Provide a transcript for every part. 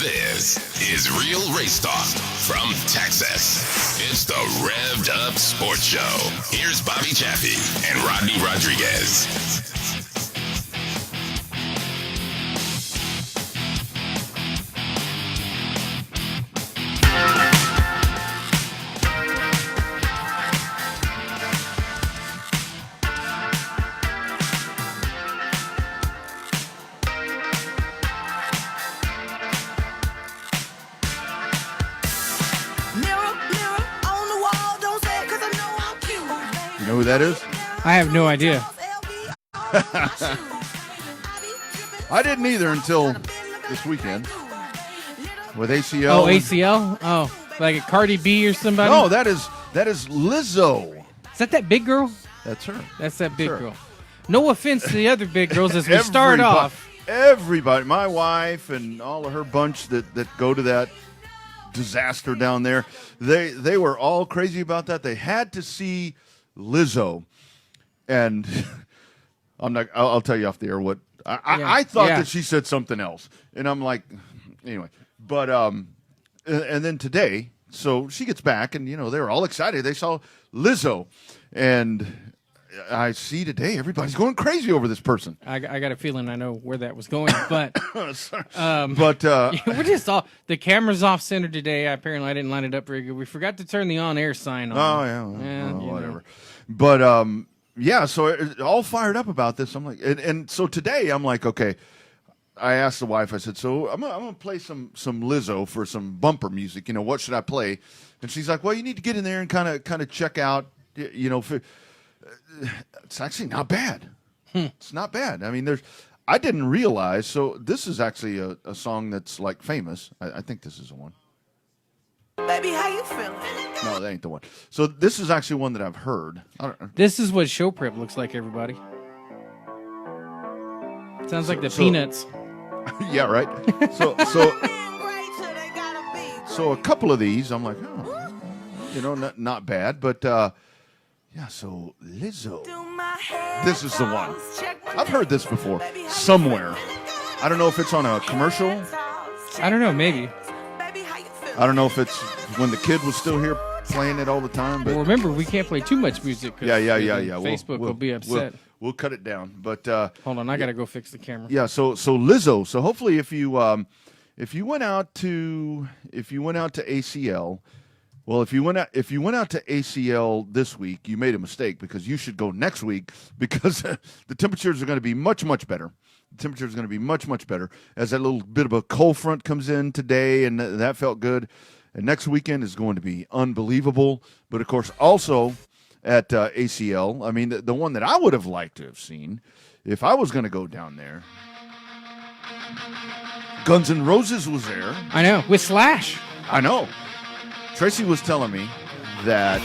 This is Real Race Talk from Texas. It's the Revved Up Sports Show. Here's Bobby Chaffee and Rodney Rodriguez. Know who that is? I have no idea. I didn't either until this weekend with ACL. Oh, ACL? Oh, like a Cardi B or somebody? No, that is Lizzo. Is that big girl? That's her. That's that big Sure. girl. No offense to the other big girls as we start off. Everybody, my wife and all of her bunch that go to that disaster down there, they were all crazy about that. They had to see Lizzo, and I'll tell you off the air what I thought that she said something else, and I'm like, anyway. But and then today, so she gets back, and they were all excited. They saw Lizzo, and I see today everybody's going crazy over this person. I got a feeling I know where that was going, but we're just all the camera's off center today. Apparently, I didn't line it up very good. We forgot to turn the on-air sign on. Oh yeah, whatever. But so it, all fired up about this. I'm like, and so today I'm like, okay. I asked the wife. I said, so I'm gonna play some Lizzo for some bumper music. What should I play? And she's like, well, you need to get in there and kind of check out. It's actually not bad. It's not bad. I mean, I didn't realize. So this is actually a song that's like famous. I think this is the one. Baby, how you feeling? No, that ain't the one. So this is actually one that I've heard. This is what show prep looks like, everybody. Sounds like the Peanuts. Yeah, right. So a couple of these, I'm like, not bad, but so Lizzo. This is the one. I've heard this before somewhere. I don't know if it's on a commercial. I don't know, maybe. I don't know if it's when the kid was still here playing it all the time. But well, remember, we can't play too much music. Yeah. Facebook will be upset. We'll cut it down. But hold on, I gotta go fix the camera. Yeah. So Lizzo. So hopefully, if you went out to ACL. Well, if you went out to ACL this week, you made a mistake because you should go next week because the temperatures are going to be much, much better. The temperature is going to be much, much better as that little bit of a cold front comes in today, and that felt good. And next weekend is going to be unbelievable. But, of course, also at ACL, I mean, the one that I would have liked to have seen if I was going to go down there, Guns N' Roses was there. I know, with Slash. I know. Tracy was telling me that,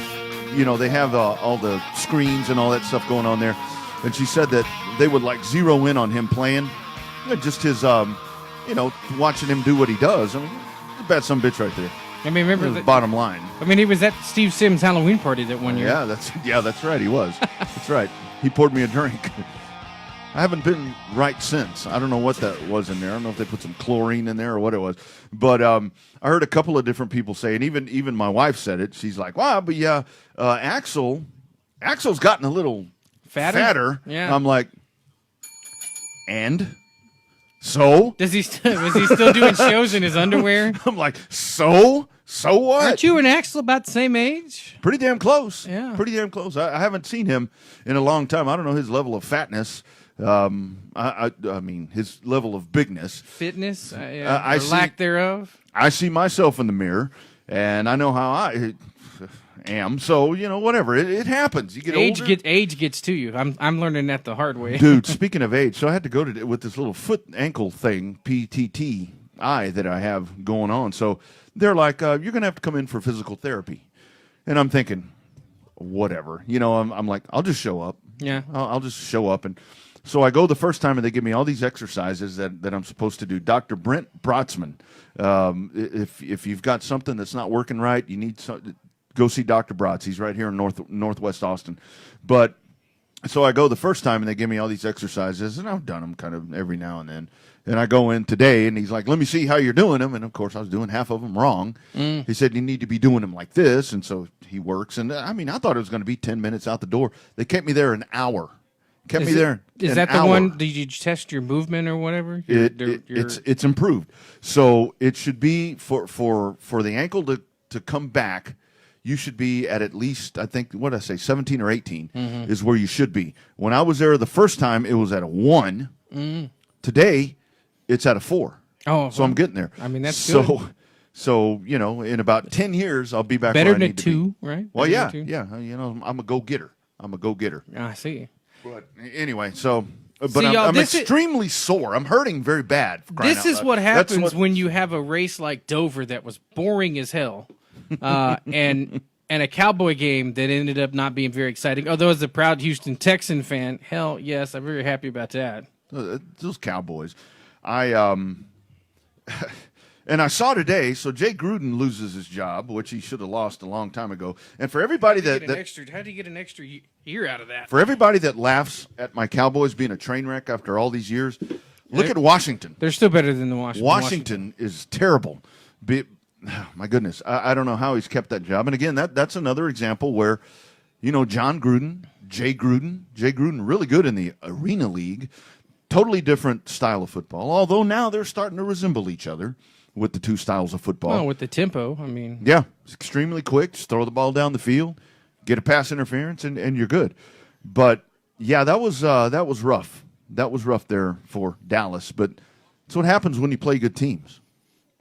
they have all the screens and all that stuff going on there. And she said that they would zero in on him playing. Just his, watching him do what he does. I mean, he's a bad son of a bitch right there. I mean, remember the bottom line. I mean, he was at Steve Sims' Halloween party that one year. Yeah, that's right. He was. That's right. He poured me a drink. I haven't been right since. I don't know what that was in there. I don't know if they put some chlorine in there or what it was. But I heard a couple of different people say, and even my wife said it. She's like, wow, but yeah, Axel's gotten a little fatter. Yeah. I'm like, and? So? Was he still doing shows in his underwear? I'm like, so? So what? Aren't you and Axel about the same age? Pretty damn close. Yeah. Pretty damn close. I haven't seen him in a long time. I don't know his level of fatness. I mean, his level of bigness. Fitness? I see, lack thereof? I see myself in the mirror, and I know how I am. So, whatever. It happens. You get older. Age gets to you. I'm learning that the hard way. Dude, speaking of age, so I had to go with this little foot ankle thing, PTTI, that I have going on. So they're like, you're going to have to come in for physical therapy. And I'm thinking, whatever. I'm like, I'll just show up. Yeah. I'll just show up. And so I go the first time, and they give me all these exercises that I'm supposed to do. Dr. Brent Brotzman. If you've got something that's not working right, you need go see Dr. Bratz. He's right here in Northwest Austin. But So I go the first time, and they give me all these exercises, and I've done them kind of every now and then. And I go in today, and he's like, let me see how you're doing them. And, of course, I was doing half of them wrong. He said, you need to be doing them like this. And so he works. And, I mean, I thought it was going to be 10 minutes out the door. They kept me there an hour. Kept me there Is an that the hour. one? Did you test your movement or whatever? It's improved. So it should be for the ankle to come back. You should be at least, I think, what did I say, 17 or 18 is where you should be. When I was there the first time, it was at a 1. Today, it's at a 4. Oh, so I'm getting there. I mean, that's good. So in about 10 years, I'll be back Better where I than need to 2, be. right? Well, Better yeah. I'm a go-getter. I see. But anyway, so... But See, y'all, I'm extremely sore. I'm hurting very bad. This is what happens when you have a race like Dover that was boring as hell, and a Cowboy game that ended up not being very exciting. Although as a proud Houston Texan fan, hell yes, I'm very happy about that. Those Cowboys. And I saw today, so Jay Gruden loses his job, which he should have lost a long time ago. And for everybody how do you get an extra year out of that? For everybody that laughs at my Cowboys being a train wreck after all these years, look at Washington. They're still better than the Washington. Washington is terrible. My goodness, I don't know how he's kept that job. And again, that's another example where, John Gruden, Jay Gruden, really good in the Arena League, totally different style of football. Although now they're starting to resemble each other with the two styles of football. Well, with the tempo, I mean. Yeah, it's extremely quick. Just throw the ball down the field, get a pass interference, and you're good. But, yeah, that was rough. That was rough there for Dallas. But that's what happens when you play good teams.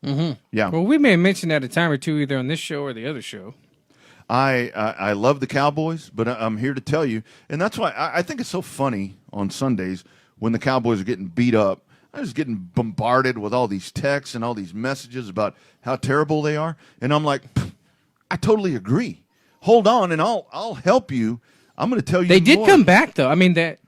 Mm-hmm. Yeah. Well, we may have mentioned that a time or two either on this show or the other show. I love the Cowboys, but I'm here to tell you, and that's why I think it's so funny on Sundays when the Cowboys are getting beat up. I was getting bombarded with all these texts and all these messages about how terrible they are, and I'm like, I totally agree. Hold on, and I'll help you. I'm going to tell you. They did more. come back though. I mean they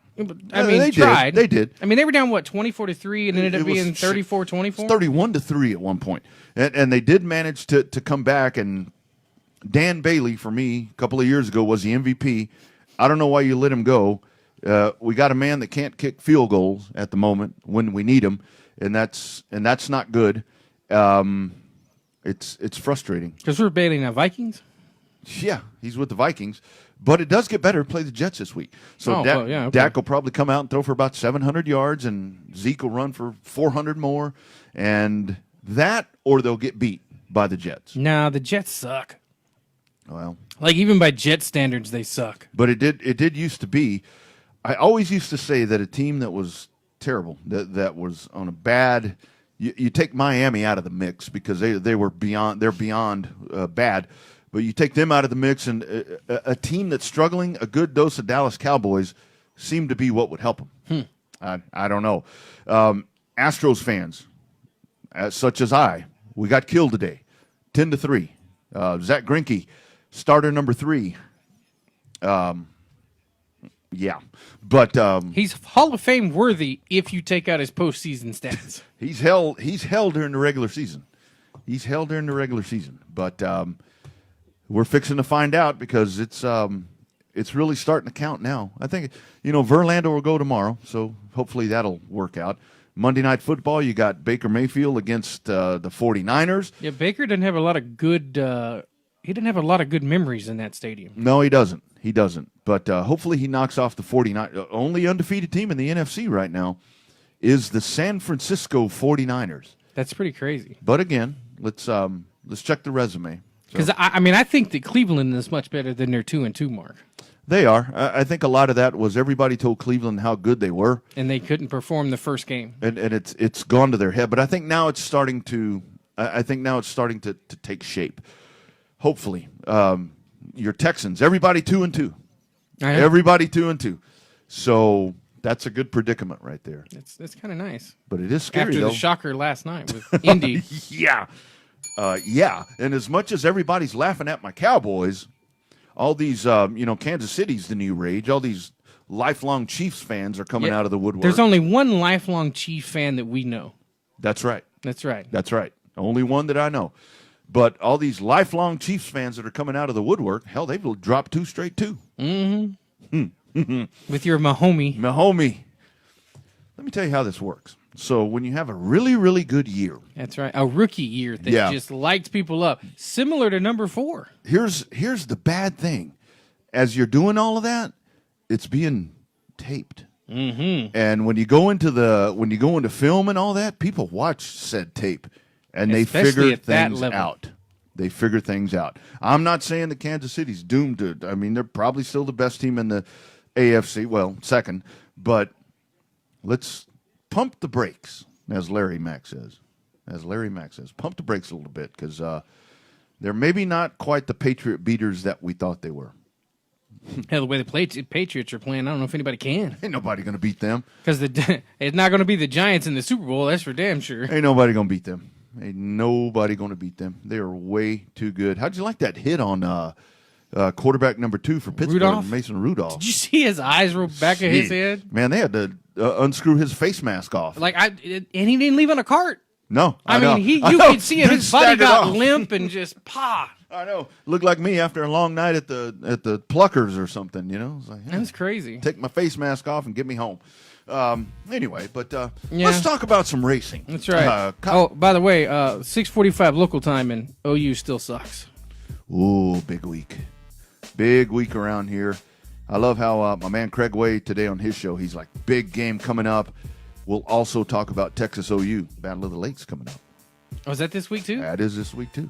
tried. They did. I mean, they were down 24-3, and ended up being 34-24. 31-3 at one point, and they did manage to come back. And Dan Bailey, for me, a couple of years ago, was the MVP. I don't know why you let him go. We got a man that can't kick field goals at the moment when we need him, and that's not good. It's frustrating because we're bailing on Vikings. Yeah, he's with the Vikings, but it does get better to play the Jets this week. So Dak will probably come out and throw for about 700 yards, and Zeke will run for 400 more, and that or they'll get beat by the Jets. No, the Jets suck. Well, like even by Jet standards, they suck. But it did used to be. I always used to say that a team that was terrible, that was on a bad. You take Miami out of the mix because they're beyond bad. But you take them out of the mix, and a team that's struggling, a good dose of Dallas Cowboys seem to be what would help them. I don't know. Astros fans, such as we got killed today, 10-3. Zach Greinke, starter number 3. Yeah, but he's Hall of Fame worthy if you take out his postseason stats. He's held during the regular season. But we're fixing to find out because it's really starting to count now. I think Verlander will go tomorrow, so hopefully that'll work out. Monday Night Football, you got Baker Mayfield against the 49ers. Yeah, Baker didn't have a lot of good. He didn't have a lot of good memories in that stadium. No, he doesn't. But hopefully he knocks off the 49ers. Only undefeated team in the NFC right now is the San Francisco 49ers. That's pretty crazy. But again, let's check the resume. Because I think that Cleveland is much better than their 2-2 mark. They are. I think a lot of that was everybody told Cleveland how good they were, and they couldn't perform the first game. And it's gone to their head. But I think now it's starting to. To take shape. Hopefully, your Texans, everybody 2-2. Everybody 2-2. So that's a good predicament right there. That's kind of nice. But it is scary after though. the shocker last night with Indy. Yeah. And as much as everybody's laughing at my Cowboys, all these, Kansas City's the new rage. All these lifelong Chiefs fans are coming out of the woodwork. There's only one lifelong Chief fan that we know. That's right. That's right. Only one that I know. But all these lifelong Chiefs fans that are coming out of the woodwork, hell, they've dropped 2 straight too. Mm-hmm. with your Mahomie. Mahomie. Let me tell you how this works. So when you have a really, really good year. That's right. A rookie year that just lights people up. Similar to number 4. Here's the bad thing. As you're doing all of that, it's being taped. Mm-hmm. And when you go into film and all that, people watch said tape and they figure things out. They figure things out. I'm not saying that Kansas City's doomed to. I mean, they're probably still the best team in the AFC. Well, second, but let's pump the brakes, as Larry Mack says. Pump the brakes a little bit because they're maybe not quite the Patriot beaters that we thought they were. Hell, the way the Patriots are playing, I don't know if anybody can. Ain't nobody going to beat them. Because it's not going to be the Giants in the Super Bowl, that's for damn sure. Ain't nobody going to beat them. Ain't nobody going to beat them. They are way too good. How'd you like that hit on quarterback number 2 for Pittsburgh, Mason Rudolph? Did you see his eyes roll back of his head? Man, they had to unscrew his face mask off. And he didn't leave on a cart. No, I mean, you could see it. His body got limp and just pa. I know. Looked like me after a long night at the Pluckers or something. You know, like, that's crazy. Take my face mask off and get me home. Anyway, but let's talk about some racing. That's right. By the way, 6:45 local time, and OU still sucks. Ooh, big week around here. I love how my man Craig Way today on his show, he's like, big game coming up. We'll also talk about Texas OU, Battle of the Lakes coming up. Oh, is that this week too? That is this week too.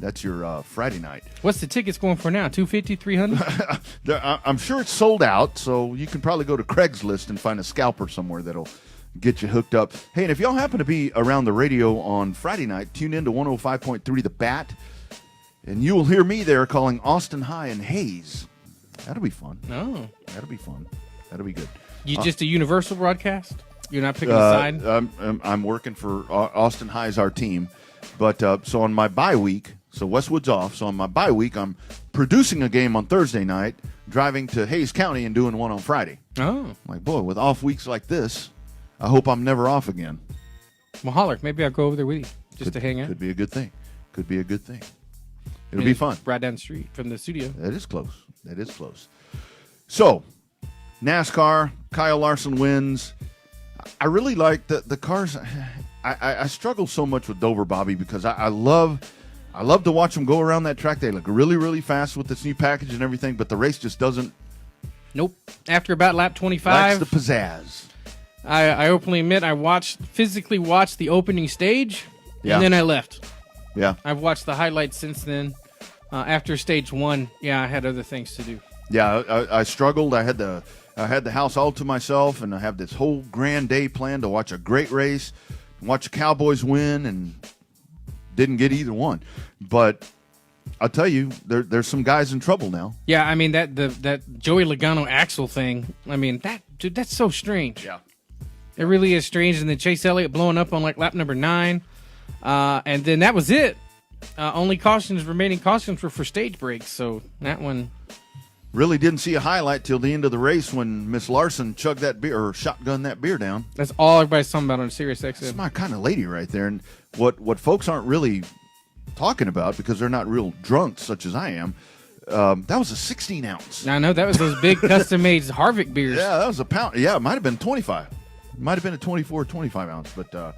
That's your Friday night. What's the tickets going for now? $250, $300? I'm sure it's sold out, so you can probably go to Craigslist and find a scalper somewhere that'll get you hooked up. Hey, and if y'all happen to be around the radio on Friday night, tune in to 105.3 The Bat, and you will hear me there calling Austin High and Hayes. That'll be fun. Oh. That'll be fun. That'll be good. You just a universal broadcast? You're not picking a side? I'm working for Austin High's our team. But so on my bye week, so Westwood's off. So on my bye week, I'm producing a game on Thursday night, driving to Hayes County and doing one on Friday. Oh. I'm like, boy, with off weeks like this, I hope I'm never off again. Well, holler. Maybe I'll go over there with you to hang out. Could be a good thing. It'll be fun. Right down the street from the studio. That is close. So, NASCAR, Kyle Larson wins. I really like the cars. I struggle so much with Dover, Bobby, because I love to watch them go around that track. They look really, really fast with this new package and everything, but the race just doesn't. Nope. After about lap 25. Lacks the pizzazz. I openly admit I physically watched the opening stage, and then I left. Yeah. I've watched the highlights since then. After stage 1, I had other things to do. Yeah, I struggled. I had the house all to myself, and I have this whole grand day planned to watch a great race, watch the Cowboys win, and didn't get either one. But I'll tell you, there's some guys in trouble now. Yeah, I mean that Joey Logano axle thing. I mean that's so strange. Yeah, it really is strange. And then Chase Elliott blowing up on like lap number 9, and then that was it. Only remaining cautions were for stage breaks. So that one. Really didn't see a highlight till the end of the race when Miss Larson chugged that beer or shotgunned that beer down. That's all everybody's talking about on Sirius XM. That's my kind of lady right there. And what folks aren't really talking about because they're not real drunks such as I am, that was a 16 ounce. I know, that was those big custom-made Harvick beers. Yeah, that was a pound. Yeah, it might have been 25. It might have been a 24 or 25 ounce. But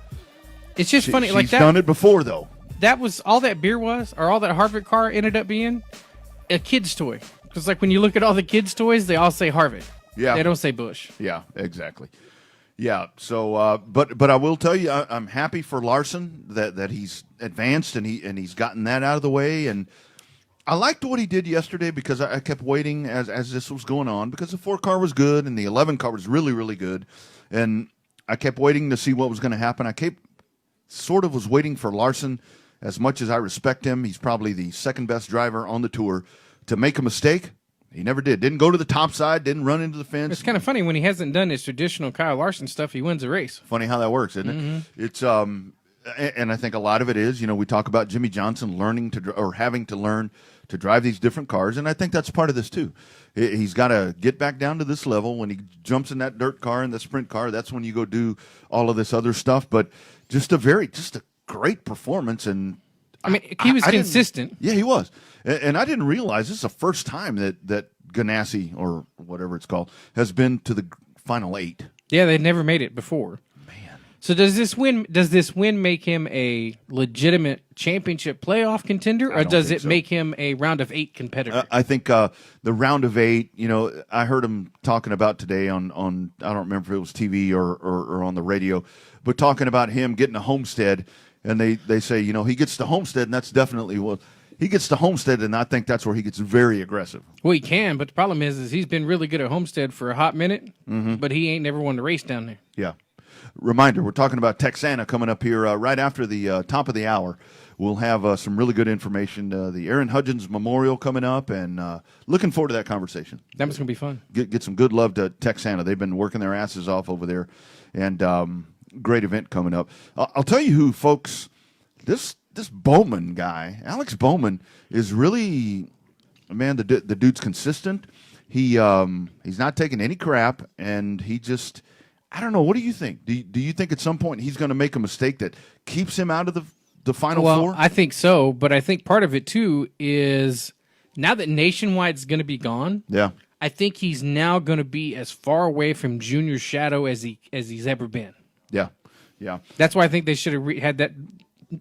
it's just funny. She's like that, done it before, though. That was all that beer was, or all that Harvick car ended up being, a kid's toy. Because, like, when you look at all the kids' toys, they all say Harvick. Yeah. They don't say Busch. Yeah, exactly. Yeah, so, but I will tell you, I'm happy for Larson that he's advanced and he's gotten that out of the way. And I liked what he did yesterday because I kept waiting as this was going on because the 4 car was good and the 11 car was really, really good. And I kept waiting to see what was going to happen. I sort of was waiting for Larson. As much as I respect him, he's probably the second best driver on the tour. To make a mistake, he never did. Didn't go to the top side, didn't run into the fence. It's kind of funny when he hasn't done his traditional Kyle Larson stuff, he wins a race. Funny how that works, isn't it? It's and I think a lot of it is, we talk about Jimmy Johnson learning having to learn to drive these different cars, and I think that's part of this too. He's got to get back down to this level. When he jumps in that dirt car and the sprint car, that's when you go do all of this other stuff. But just a great performance, and I mean, he was consistent. Yeah, he was. And I didn't realize this is the first time that Ganassi or whatever it's called has been to the Final 8. Yeah, they'd never made it before. Man. So does this win make him a legitimate championship playoff contender, or does it make him a round of 8 competitor? I think the round of 8, I heard him talking about today on I don't remember if it was TV or on the radio, but talking about him getting a Homestead, and they say, he gets to Homestead, and that's definitely what he gets to Homestead, and I think that's where he gets very aggressive. Well, he can, but the problem is he's been really good at Homestead for a hot minute, but he ain't never won the race down there. Yeah. Reminder, we're talking about Texana coming up here right after the top of the hour. We'll have some really good information. The Aaron Hudgens Memorial coming up, and looking forward to that conversation. That was going to be fun. Get some good love to Texana. They've been working their asses off over there, and great event coming up. I'll tell you who, folks, this Bowman guy, Alex Bowman, is really, man, the dude's consistent. He's not taking any crap, and he just, I don't know. What do you think? Do you think at some point he's going to make a mistake that keeps him out of the Final Four? Well, I think so, but I think part of it, too, is now that Nationwide's going to be gone, yeah, I think he's now going to be as far away from Junior's shadow as he's ever been. Yeah, yeah. That's why I think they should have had that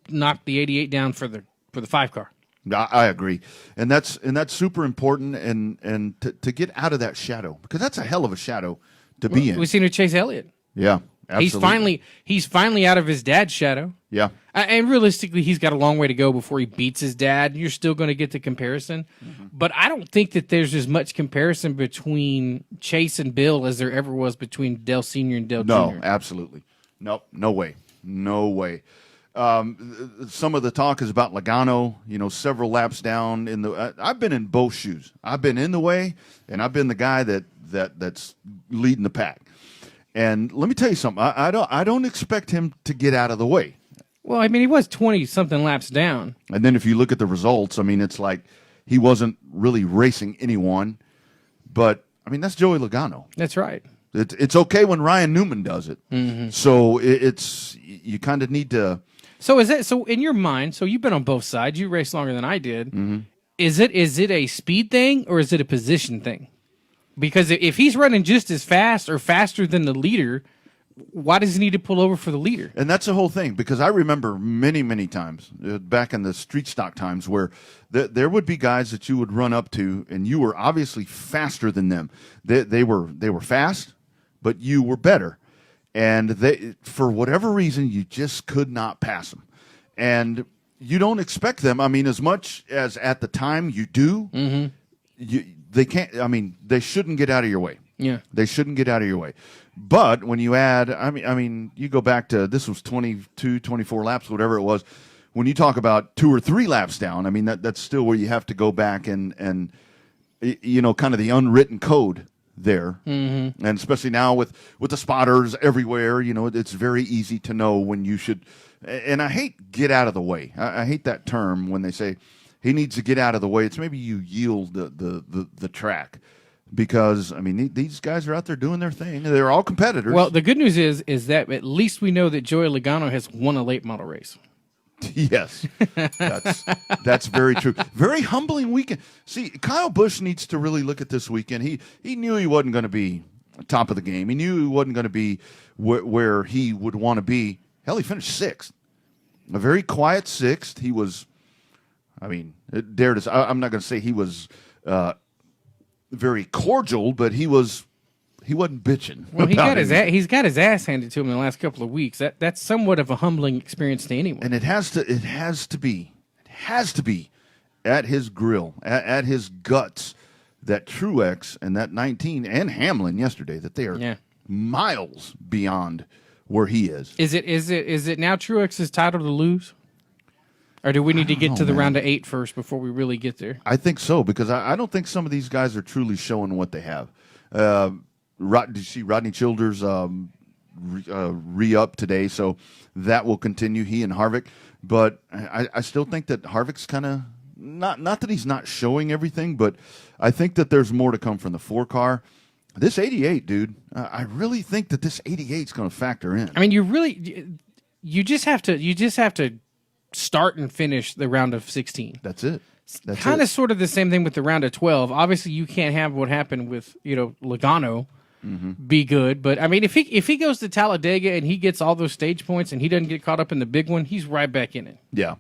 knocked the 88 down for the 5 car. I agree, and that's super important, and to get out of that shadow, because that's a hell of a shadow to be in. We've seen with Chase Elliott. Yeah, absolutely. He's finally out of his dad's shadow. Yeah, and realistically, he's got a long way to go before he beats his dad. You're still going to get the comparison, but I don't think that there's as much comparison between Chase and Bill as there ever was between Dale Senior and Dale Junior. No, absolutely, nope, no way. Some of the talk is about Logano, several laps down in the. I've been in both shoes. I've been in the way, and I've been the guy that's leading the pack. And let me tell you something. I don't expect him to get out of the way. Well, I mean, he was 20-something laps down. And then if you look at the results, I mean, it's like he wasn't really racing anyone. But I mean, that's Joey Logano. That's right. It's okay when Ryan Newman does it. Mm-hmm. So it's you kind of need to. So in your mind? So you've been on both sides. You raced longer than I did. Mm-hmm. Is it a speed thing or is it a position thing? Because if he's running just as fast or faster than the leader, why does he need to pull over for the leader? And that's the whole thing. Because I remember many times back in the street stock times where there would be guys that you would run up to, and you were obviously faster than them. They were fast, but you were better. And for whatever reason, you just could not pass them. And you don't expect them. I mean, as much as at the time you do, they can't. I mean, they shouldn't get out of your way. Yeah, they shouldn't get out of your way. But when you add, I mean, you go back to this was 22, 24 laps, whatever it was. When you talk about 2 or 3 laps down, I mean that's still where you have to go back and kind of the unwritten code there, and especially now with the spotters everywhere, it's very easy to know when you should. And I hate get out of the way. I hate that term when they say he needs to get out of the way. It's maybe you yield the track, because I mean these guys are out there doing their thing. They're all competitors. Well, the good news is that at least we know that Joey Logano has won a late model race. Yes, that's very true. Very humbling weekend. See, Kyle Busch needs to really look at this weekend. He knew he wasn't going to be top of the game. He knew he wasn't going to be where he would want to be. Hell, he finished 6th. A very quiet 6th. He was, I mean, I'm not going to say he was very cordial, but he wasn't bitching. Well, he's got his ass handed to him in the last couple of weeks. That's somewhat of a humbling experience to anyone. And it has to be at his grill, at his guts, that Truex and that 19 and Hamlin yesterday, that they are miles beyond where he is. Is it now Truex's title to lose? Or do we need to get to the round of 8 first before we really get there? I think so, because I don't think some of these guys are truly showing what they have. Did you see Rodney Childers re-up today? So that will continue, he and Harvick. But I still think that Harvick's kind of, not that he's not showing everything, but I think that there's more to come from the 4-car. This 88, dude, I really think that this 88 is going to factor in. I mean, you just have to start and finish the round of 16. That's it. Kind of sort of the same thing with the round of 12. Obviously, you can't have what happened with, Logano be good. But, I mean, if he goes to Talladega and he gets all those stage points and he doesn't get caught up in the big one, he's right back in it. Yeah.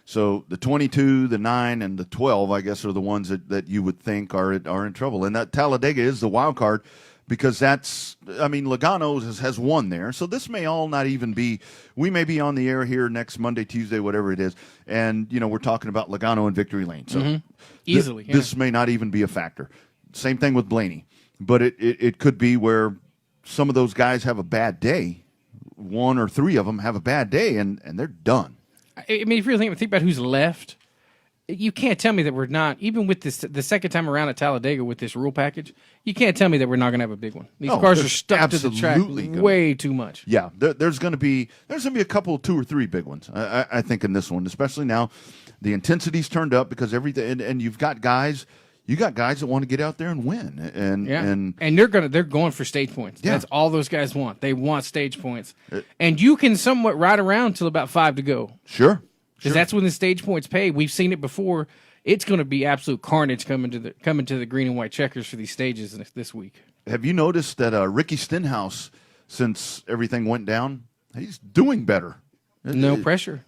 So the 22, the 9, and the 12, I guess, are the ones that you would think are in trouble. And that Talladega is the wild card because Logano has won there. So this may all not even be – we may be on the air here next Monday, Tuesday, whatever it is, and, we're talking about Logano and victory lane. So easily, this may not even be a factor. Same thing with Blaney. But it could be where some of those guys have a bad day. One or three of them have a bad day, and they're done. I mean, if you're think about who's left, you can't tell me that we're not, even with the second time around at Talladega with this rule package, you can't tell me that we're not going to have a big one. These cars are stuck to the track way too much. Yeah, there's going to be a couple, 2 or 3 big ones, I think, in this one, especially now. The intensity's turned up because everything, and you've got guys. You got guys that want to get out there and win, and they're going for stage points. Yeah. That's all those guys want. They want stage points, and you can somewhat ride around till about 5 to go. Sure, because that's when the stage points pay. We've seen it before. It's going to be absolute carnage coming to the green and white checkers for these stages this week. Have you noticed that Ricky Stenhouse, since everything went down, he's doing better. No pressure,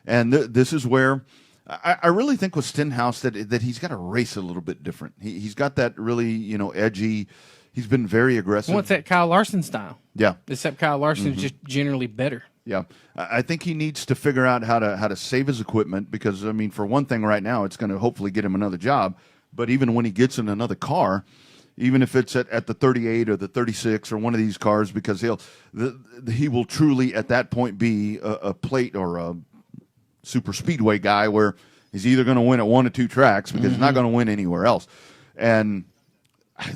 and this is where. I really think with Stenhouse that he's got to race a little bit different. He's got that really, edgy. He's been very aggressive. What's that Kyle Larson style? Yeah. Except Kyle Larson's just generally better. Yeah. I think he needs to figure out how to save his equipment because, for one thing right now, it's going to hopefully get him another job. But even when he gets in another car, even if it's at the 38 or the 36 or one of these cars, because he will truly at that point be a plate or a super speedway guy where he's either going to win at 1 or 2 tracks because he's not going to win anywhere else. And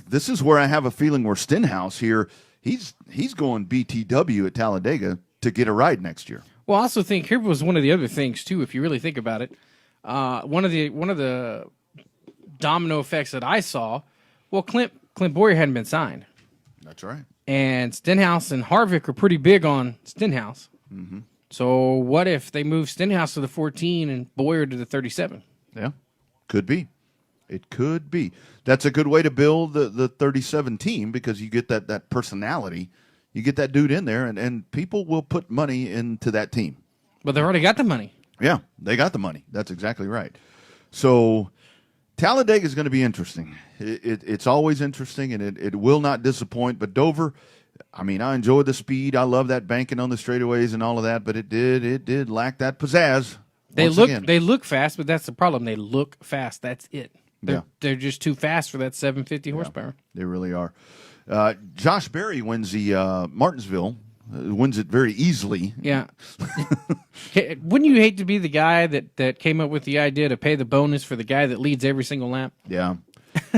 this is where I have a feeling where Stenhouse here, he's going BTW at Talladega to get a ride next year. Well, I also think here was one of the other things too, if you really think about it. One of the domino effects that I saw, well, Clint Boyer hadn't been signed. That's right. And Stenhouse and Harvick are pretty big on Stenhouse. Mm-hmm. So what if they move Stenhouse to the 14 and Boyer to the 37? Yeah, could be. It could be. That's a good way to build the 37 team because you get that personality. You get that dude in there, and people will put money into that team. But they've already got the money. Yeah, they got the money. That's exactly right. So Talladega is going to be interesting. It's always interesting, and it will not disappoint. But Dover, I enjoyed the speed. I love that banking on the straightaways and all of that, but it did lack that pizzazz. They look fast, but that's the problem. They look fast. That's it. They're just too fast for that 750 horsepower. They really are. Josh Berry wins the Martinsville. Wins it very easily. Yeah. Wouldn't you hate to be the guy that came up with the idea to pay the bonus for the guy that leads every single lap? Yeah.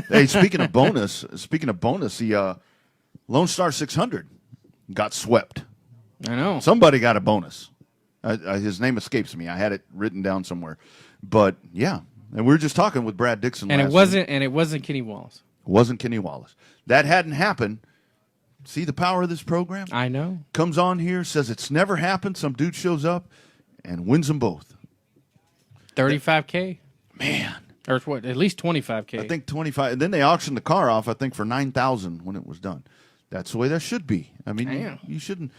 Hey, speaking of bonus, the Lone Star 600 got swept. I know. Somebody got a bonus. His name escapes me. I had it written down somewhere. But, yeah. And we were just talking with Brad Dixon last week. And it wasn't Kenny Wallace. It wasn't Kenny Wallace. That hadn't happened. See the power of this program? I know. Comes on here, says it's never happened. Some dude shows up and wins them both. 35K? Man. Or what? At least 25K. I think 25. And then they auctioned the car off, I think, for $9,000 when it was done. That's the way that should be. You shouldn't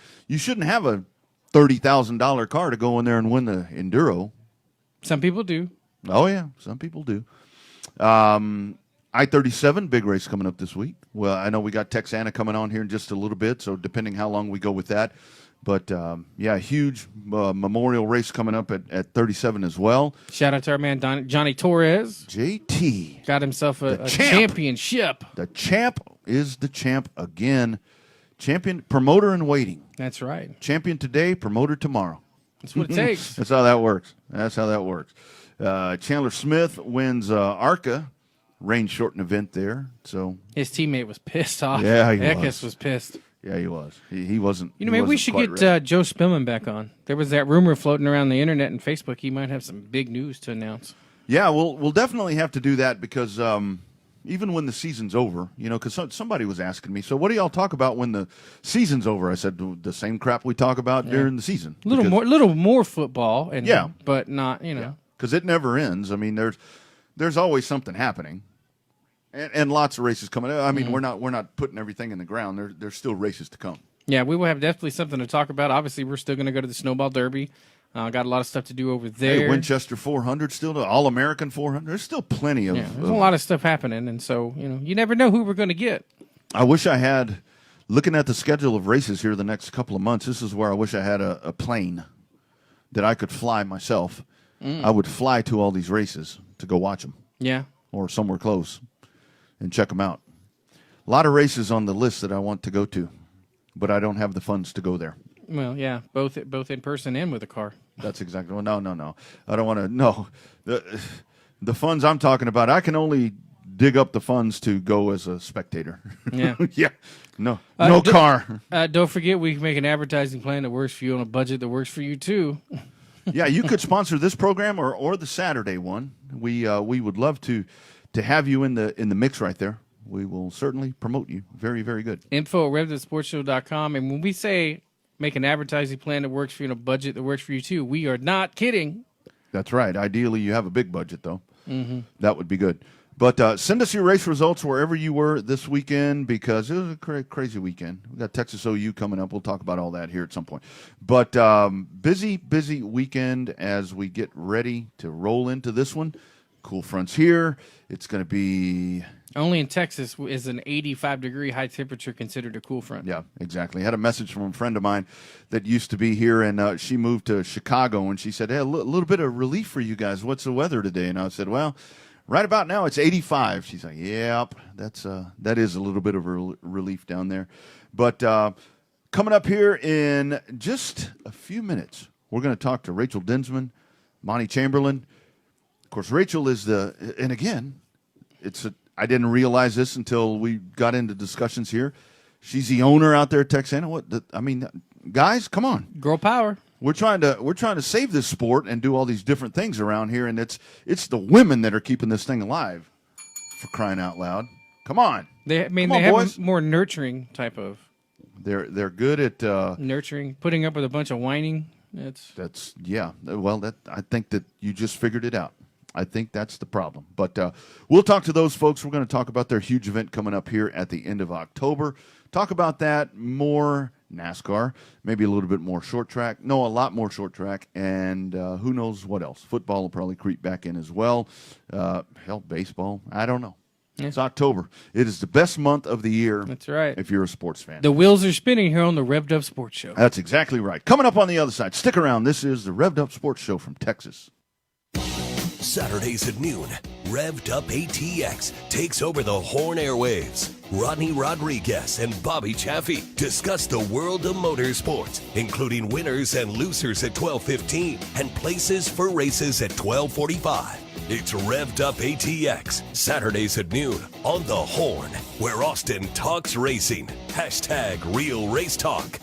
have a $30,000 car to go in there and win the Enduro. Some people do. Oh, yeah. Some people do. I-37, big race coming up this week. Well, I know we got Texana coming on here in just a little bit, so depending how long we go with that. But, huge memorial race coming up at 37 as well. Shout out to our man Johnny Torres. JT. Got himself a championship. The champ is the champ again. Champion, promoter in waiting. That's right. Champion today, promoter tomorrow. That's what it takes. That's how that works. Chandler Smith wins ARCA. Rain-shortened event there. So his teammate was pissed off. Yeah, he was pissed. Yeah, he was. He wasn't. Maybe we should get Joe Spillman back on. There was that rumor floating around the internet and Facebook. He might have some big news to announce. Yeah, we'll definitely have to do that because even when the season's over, because somebody was asking me, so what do y'all talk about when the season's over? I said the same crap we talk about during the season. Little more football, yeah, but not because it never ends. I mean, there's always something happening, and lots of races coming. I mean, we're not putting everything in the ground. There's still races to come. Yeah, we will have definitely something to talk about. Obviously, we're still going to go to the Snowball Derby. Got a lot of stuff to do over there. Hey, Winchester 400 still, the All-American 400. There's still plenty of. Yeah, there's a lot of stuff happening, and so you never know who we're going to get. I wish I had. Looking at the schedule of races here the next couple of months, this is where I wish I had a plane that I could fly myself. I would fly to all these races to go watch them. Yeah. Or somewhere close and check them out. A lot of races on the list that I want to go to, but I don't have the funds to go there. Well, yeah, both in person and with a car. That's exactly. Well, no. I don't want to. No, the funds I'm talking about, I can only dig up the funds to go as a spectator. Yeah. Yeah. No car. Don't forget, we can make an advertising plan that works for you on a budget that works for you too. Yeah, you could sponsor this program or the Saturday one. We would love to have you in the mix right there. We will certainly promote you. Very, very good. info@revvedsportshow.com. And when we say make an advertising plan that works for you on a budget that works for you too, we are not kidding. That's right. Ideally, you have a big budget, though. Mm-hmm. That would be good. But send us your race results wherever you were this weekend, because it was a crazy weekend. We got Texas OU coming up. We'll talk about all that here at some point. But busy weekend as we get ready to roll into this one. Cool fronts here. It's going to be... Only in Texas is an 85-degree high temperature considered a cool front. Yeah, exactly. I had a message from a friend of mine that used to be here, and she moved to Chicago, and she said, hey, a little bit of relief for you guys. What's the weather today? And I said, well, right about now it's 85. She's like, yep, that is a little bit of relief down there. But coming up here in just a few minutes, we're going to talk to Rachel Dinsman, Monty Chamberlain. Of course, Rachel is and again, I didn't realize this until we got into discussions here. She's the owner out there at Texana. Guys, come on. Girl power. We're trying to save this sport and do all these different things around here, and it's the women that are keeping this thing alive, for crying out loud. Come on. They have boys. a more nurturing type of. They're good at nurturing, putting up with a bunch of whining. That's yeah. Well, I think that you just figured it out. I think that's the problem. But we'll talk to those folks. We're going to talk about their huge event coming up here at the end of October. Talk about that, more NASCAR, maybe a little bit more short track. No, a lot more short track. And who knows what else. Football will probably creep back in as well. Hell, baseball. I don't know. Yeah. It's October. It is the best month of the year. That's right. If you're a sports fan. The wheels are spinning here on the Revved Up Sports Show. That's exactly right. Coming up on the other side. Stick around. This is the Revved Up Sports Show from Texas. Saturdays at noon, Revved Up ATX takes over the Horn airwaves. Rodney Rodriguez and Bobby Chaffee discuss the world of motorsports, including winners and losers at 12:15 and places for races at 12:45. It's Revved Up ATX, Saturdays at noon on the Horn, where Austin talks racing. #Real Race Talk.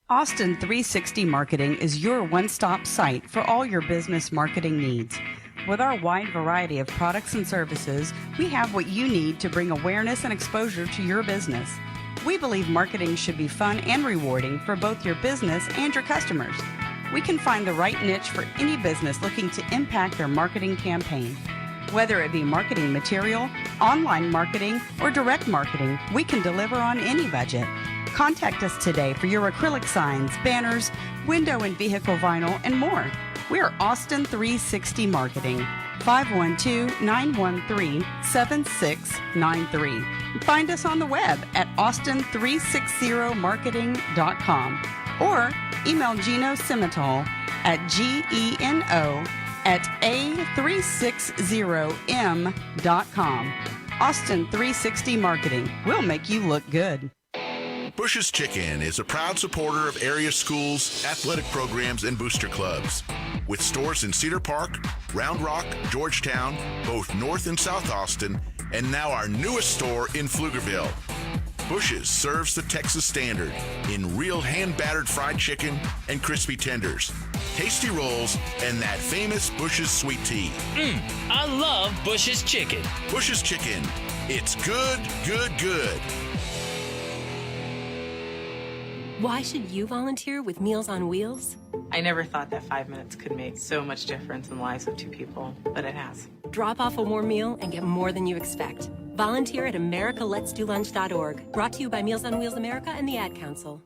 Austin 360 Marketing is your one-stop site for all your business marketing needs. With our wide variety of products and services, we have what you need to bring awareness and exposure to your business. We believe marketing should be fun and rewarding for both your business and your customers. We can find the right niche for any business looking to impact their marketing campaign. Whether it be marketing material, online marketing, or direct marketing, we can deliver on any budget. Contact us today for your acrylic signs, banners, window and vehicle vinyl, and more. We're Austin 360 Marketing, 512-913-7693. Find us on the web at austin360marketing.com or email Gino Cimitol at geno@a360m.com. Austin 360 Marketing. We'll make you look good. Bush's Chicken is a proud supporter of area schools, athletic programs, and booster clubs. With stores in Cedar Park, Round Rock, Georgetown, both North and South Austin, and now our newest store in Pflugerville. Bush's serves the Texas standard in real hand-battered fried chicken and crispy tenders, tasty rolls, and that famous Bush's sweet tea. I love Bush's Chicken. Bush's Chicken. It's good, good, good. Why should you volunteer with Meals on Wheels? I never thought that 5 minutes could make so much difference in the lives of two people, but it has. Drop off a warm meal and get more than you expect. Volunteer at americaletsdolunch.org. Brought to you by Meals on Wheels America and the Ad Council.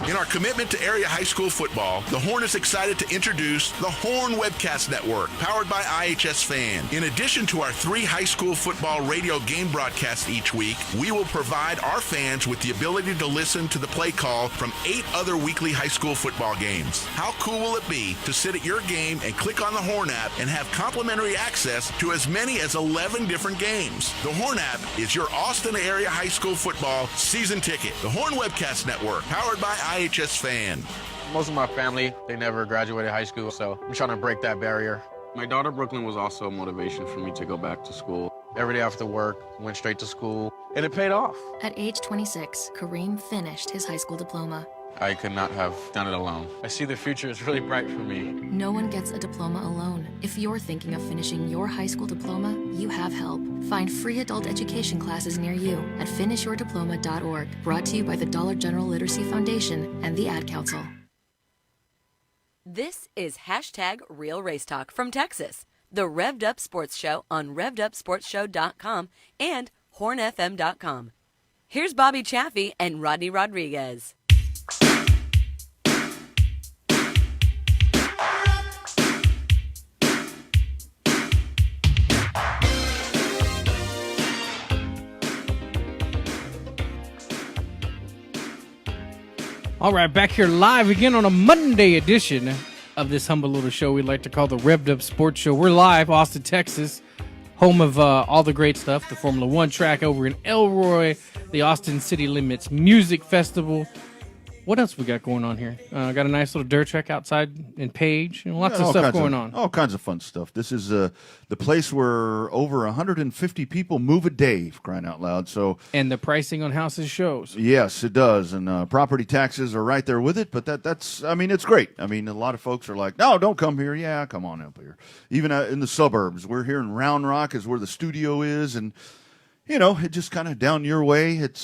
In our commitment to area high school football, the Horn is excited to introduce the Horn Webcast Network, powered by IHS Fan. In addition to our 3 high school football radio game broadcasts each week, we will provide our fans with the ability to listen to the play call from 8 other weekly high school football games. How cool will it be to sit at your game and click on the Horn app and have complimentary access to as many as 11 different games? The Horn app is your Austin area high school football season ticket. The Horn Webcast Network, powered by IHS Fan. Most of my family, they never graduated high school, so I'm trying to break that barrier. My daughter, Brooklyn, was also a motivation for me to go back to school. Every day after work, went straight to school, and it paid off. At age 26, Kareem finished his high school diploma. I could not have done it alone. I see the future is really bright for me. No one gets a diploma alone. If you're thinking of finishing your high school diploma, you have help. Find free adult education classes near you at finishyourdiploma.org. Brought to you by the Dollar General Literacy Foundation and the Ad Council. This is hashtag Real Race Talk from Texas, the Revved Up Sports Show on RevvedUpSportsShow.com and HornFM.com. Here's Bobby Chaffee and Rodney Rodriguez. All right, back here live again on a Monday edition of this humble little show we like to call the Revved Up Sports Show. We're live, Austin, Texas, home of all the great stuff, the Formula One track over in Elroy, the Austin City Limits Music Festival. What else we got going on here? Got a nice little dirt track outside in Page, and lots of stuff going on. All kinds of fun stuff. This is the place where over 150 people move a day, for crying out loud. So, and the pricing on houses shows. Yes, it does, and property taxes are right there with it. But that's, I mean, it's great. I mean, a lot of folks are like, no, don't come here. Yeah, come on up here. Even in the suburbs, we're here in Round Rock, is where the studio is, and you know, it just kind of down your way. It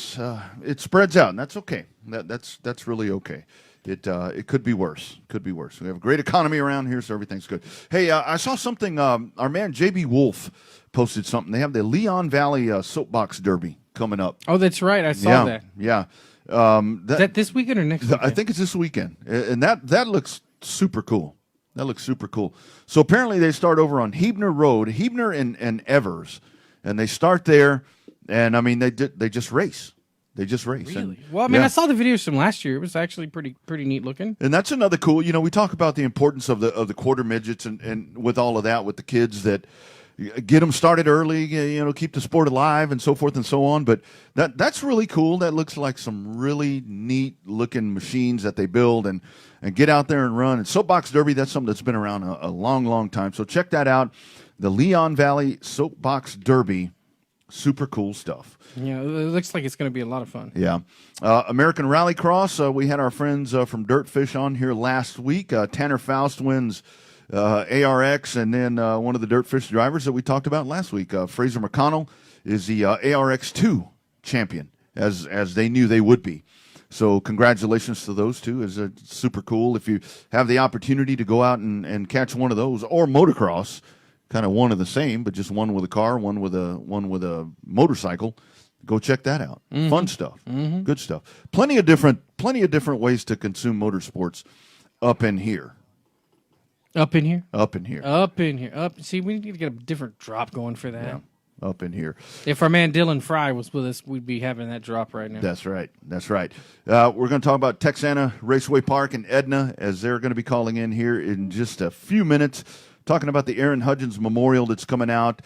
spreads out, and that's okay. That's really okay. It could be worse. Could be worse. We have a great economy around here, so everything's good. Hey, I saw something. Our man JB Wolf posted something. They have the Leon Valley Soapbox Derby coming up. Oh, that's right. I saw that. Yeah. Is that this weekend or next weekend? I think it's this weekend, and that looks super cool. That looks super cool. So apparently they start over on Hebner Road, Hebner and Evers. And they start there, and I mean they just race. They just race. Really? And, well, I mean, I saw the videos from last year. It was actually pretty neat looking. And that's another cool. You know, we talk about the importance of the quarter midgets and with all of that with the kids that get them started early. You know, keep the sport alive and so forth and so on. But that's really cool. That looks like some really neat looking machines that they build and get out there and run. And Soapbox Derby, that's something that's been around a long time. So check that out. The Leon Valley Soapbox Derby, super cool stuff. Yeah, it looks like it's going to be a lot of fun. Yeah. American Rallycross, we had our friends from Dirtfish on here last week. Tanner Faust wins ARX, and then one of the Dirtfish drivers that we talked about last week, Fraser McConnell, is the ARX2 champion, as they knew they would be. So congratulations to those two. It's super cool. If you have the opportunity to go out and catch one of those, or motocross, kind of one of the same, but just one with a car, one with a motorcycle. Go check that out. Mm-hmm. Fun stuff. Mm-hmm. Good stuff. Plenty of different ways to consume motorsports up in here. Up in here? Up in here. Up in here. See, we need to get a different drop going for that. Yeah. Up in here. If our man Dylan Fry was with us, we'd be having that drop right now. That's right. We're going to talk about Texana Raceway Park and Edna, as they're going to be calling in here in just a few minutes, talking about the Aaron Hudgens Memorial that's coming up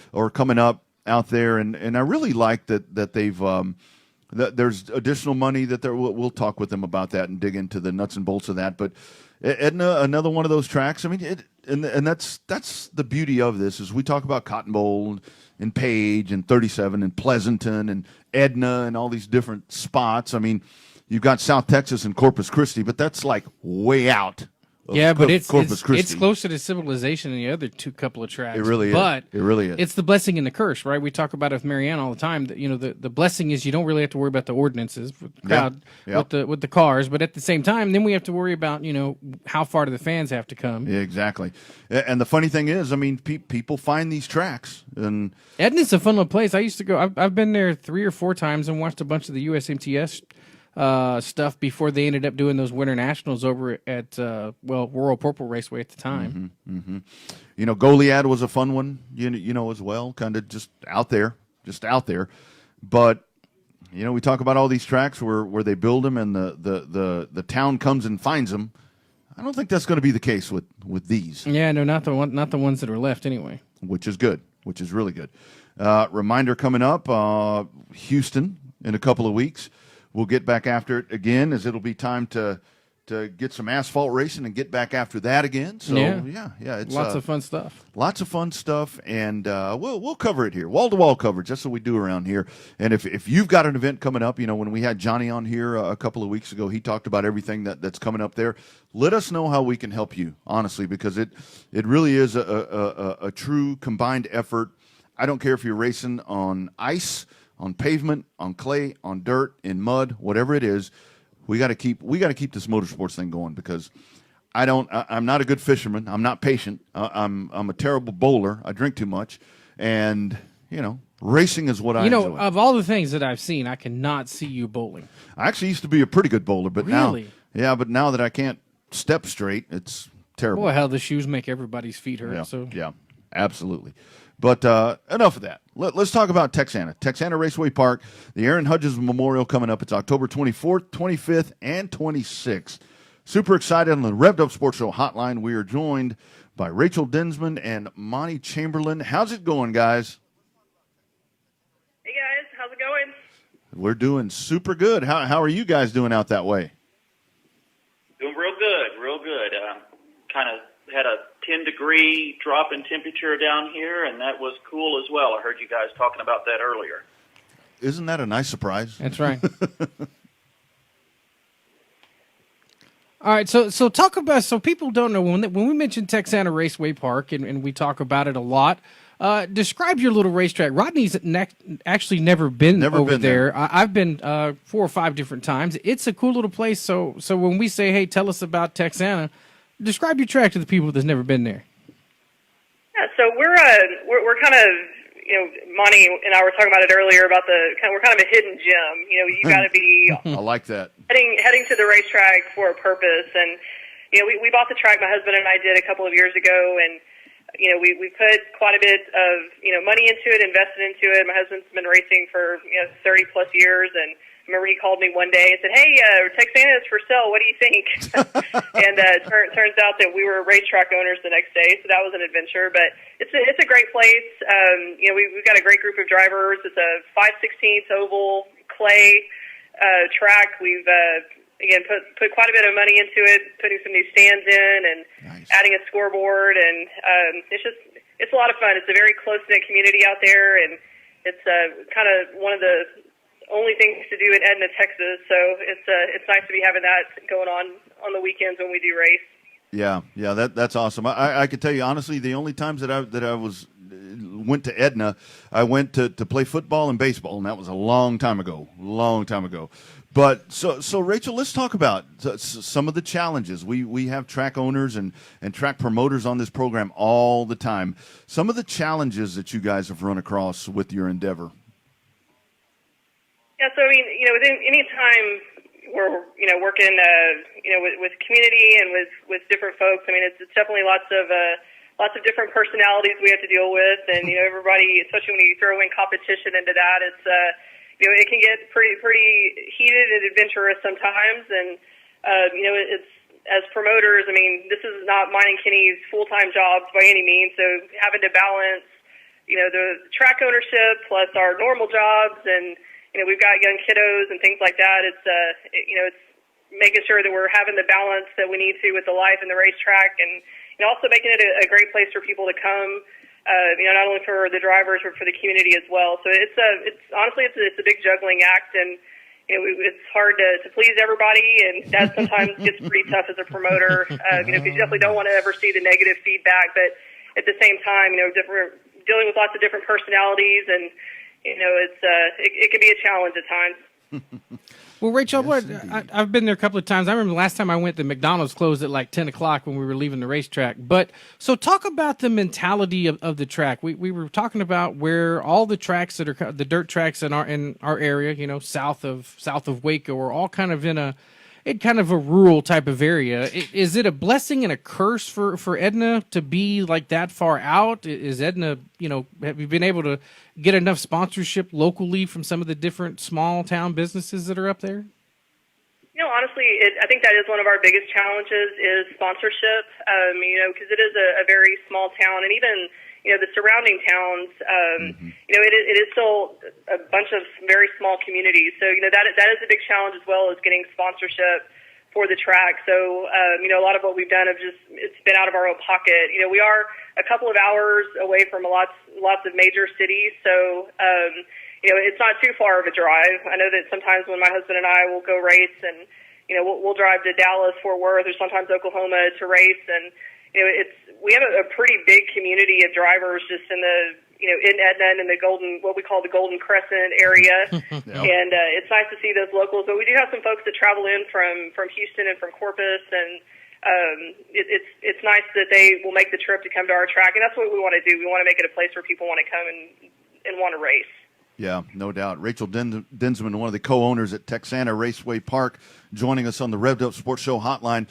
out there, and I really like that they've that there's additional money that we'll talk with them about that and dig into the nuts and bolts of that. But Edna, another one of those tracks. I mean, and that's the beauty of this is we talk about Cotton Bowl and Page and 37 and Pleasanton and Edna and all these different spots. I mean, you've got South Texas and Corpus Christi, but that's like way out but it's Corpus Christi. It's closer to civilization than the other couple of tracks. It really is. But it really is. It's the blessing and the curse, right? We talk about it with Marianne all the time. That, the blessing is you don't really have to worry about the ordinances with the crowd, with the cars, but at the same time, then we have to worry about how far do the fans have to come. Yeah, exactly. And the funny thing is, I mean, people find these tracks, and Edna's a fun little place. I used to go. I've been there 3 or 4 times and watched a bunch of the USMTS stuff before they ended up doing those Winter Nationals over at Royal Purple Raceway at the time. Goliad was a fun one, as well, kind of just out there. But we talk about all these tracks where they build them and the town comes and finds them. I don't think that's going to be the case with these. Yeah, no, not the ones that are left anyway. Which is good. Which is really good. Reminder coming up, Houston in a couple of weeks. We'll get back after it again, as it'll be time to get some asphalt racing and get back after that again. So yeah, it's lots of fun stuff. Lots of fun stuff, and we'll cover it here, wall to wall coverage. That's what we do around here. And if you've got an event coming up, when we had Johnny on here a couple of weeks ago, he talked about everything that's coming up there. Let us know how we can help you, honestly, because it really is a true combined effort. I don't care if you're racing on ice, on pavement, on clay, on dirt, in mud, whatever it is. We got to keep this motorsports thing going, because I'm not a good fisherman. I'm not patient. I'm a terrible bowler. I drink too much, and racing is what I enjoy. Of all the things that I've seen, I cannot see you bowling. I actually used to be a pretty good bowler, but really? now that I can't step straight, it's terrible. Boy, how the shoes make everybody's feet hurt. Yeah, absolutely. But enough of that. Let's talk about Texana Raceway Park, the Aaron Hudgens Memorial coming up. It's October 24th, 25th, and 26th. Super excited on the Revved Up Sports Show hotline. We are joined by Rachel Dinsman and Monty Chamberlain. How's it going, guys? Hey, guys. How's it going? We're doing super good. How are you guys doing out that way? Doing real good, real good. Kind of had a 10-degree drop in temperature down here, and that was cool as well. I heard you guys talking about that earlier. Isn't that a nice surprise? That's right. All right, so talk about, so people don't know, when we mention Texana Raceway Park, and we talk about it a lot, describe your little racetrack. Rodney's actually never been over there. I've been 4 or 5 different times. It's a cool little place, so when we say, hey, tell us about Texana, describe your track to the people that's never been there. Yeah, so we're kind of, Monty and I were talking about it earlier about we're kind of a hidden gem. You got to be. I like that. Heading to the racetrack for a purpose, and we bought the track. My husband and I did a couple of years ago, and we put quite a bit of money into it, invested into it. My husband's been racing for 30 plus years, and I remember he called me one day and said, "Hey, Texana is for sale. What do you think?" And it turns out that we were racetrack owners the next day, so that was an adventure. But it's a great place. We've got a great group of drivers. It's a 5/16 oval clay track. We've again put quite a bit of money into it, putting some new stands in and adding a scoreboard, and it's a lot of fun. It's a very close knit community out there, and it's kind of one of the only things to do in Edna, Texas, so it's nice to be having that going on the weekends when we do race. Yeah, that's awesome. I can tell you honestly, the only times that I went to Edna, I went to play football and baseball, and that was a long time ago. But so Rachel, let's talk about some of the challenges. We have track owners and track promoters on this program all the time. Some of the challenges that you guys have run across with your endeavor. Yeah, so I mean, within any time we're working with community and with different folks, I mean, it's definitely lots of different personalities we have to deal with, and everybody, especially when you throw in competition into that, it's it can get pretty heated and adventurous sometimes, and it's, as promoters, I mean, this is not mine and Kenny's full-time jobs by any means, so having to balance the track ownership plus our normal jobs, and we've got young kiddos and things like that. It's it's making sure that we're having the balance that we need to with the life and the racetrack, and also making it a great place for people to come. Not only for the drivers but for the community as well. So it's honestly a big juggling act, and it's hard to please everybody, and that sometimes gets pretty tough as a promoter. Because you definitely don't want to ever see the negative feedback, but at the same time, dealing with lots of different personalities, and it can be a challenge at times. Well, Rachel, I've been there a couple of times. I remember the last time I went, the McDonald's closed at like 10 o'clock when we were leaving the racetrack. But so talk about the mentality of the track. We were talking about where all the tracks that are the dirt tracks in our area, south of Waco, are all kind of in a rural type of area. Is it a blessing and a curse for Edna to be like that far out? Is Edna, have you been able to get enough sponsorship locally from some of the different small town businesses that are up there? Honestly, I think that is one of our biggest challenges is sponsorship, because it is a very small town, and even the surrounding towns, it is still a bunch of very small communities. So, that is a big challenge as well, as getting sponsorship for the track. So, a lot of what we've done it's been out of our own pocket. We are a couple of hours away from lots of major cities. So, it's not too far of a drive. I know that sometimes when my husband and I will go race, and, we'll drive to Dallas, Fort Worth, or sometimes Oklahoma to race, and we have a pretty big community of drivers just in the in Edna and in the what we call the Golden Crescent area. Yep. And it's nice to see those locals. But we do have some folks that travel in from Houston and from Corpus, and it's nice that they will make the trip to come to our track. And that's what we want to do. We want to make it a place where people want to come and want to race. Yeah, no doubt. Rachel Dinsman, one of the co-owners at Texana Raceway Park, joining us on the Revved Up Sports Show hotline.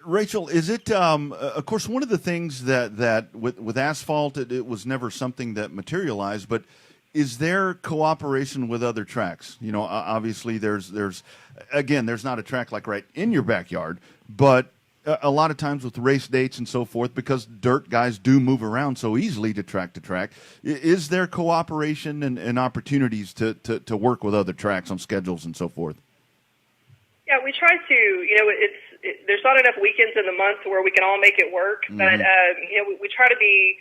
Rachel, is it, of course, one of the things that with asphalt, it was never something that materialized, but is there cooperation with other tracks? Obviously there's not a track like right in your backyard, but a lot of times with race dates and so forth, because dirt guys do move around so easily to track, is there cooperation and opportunities to work with other tracks on schedules and so forth? Yeah, we try to, there's not enough weekends in the month where we can all make it work, but, we try to be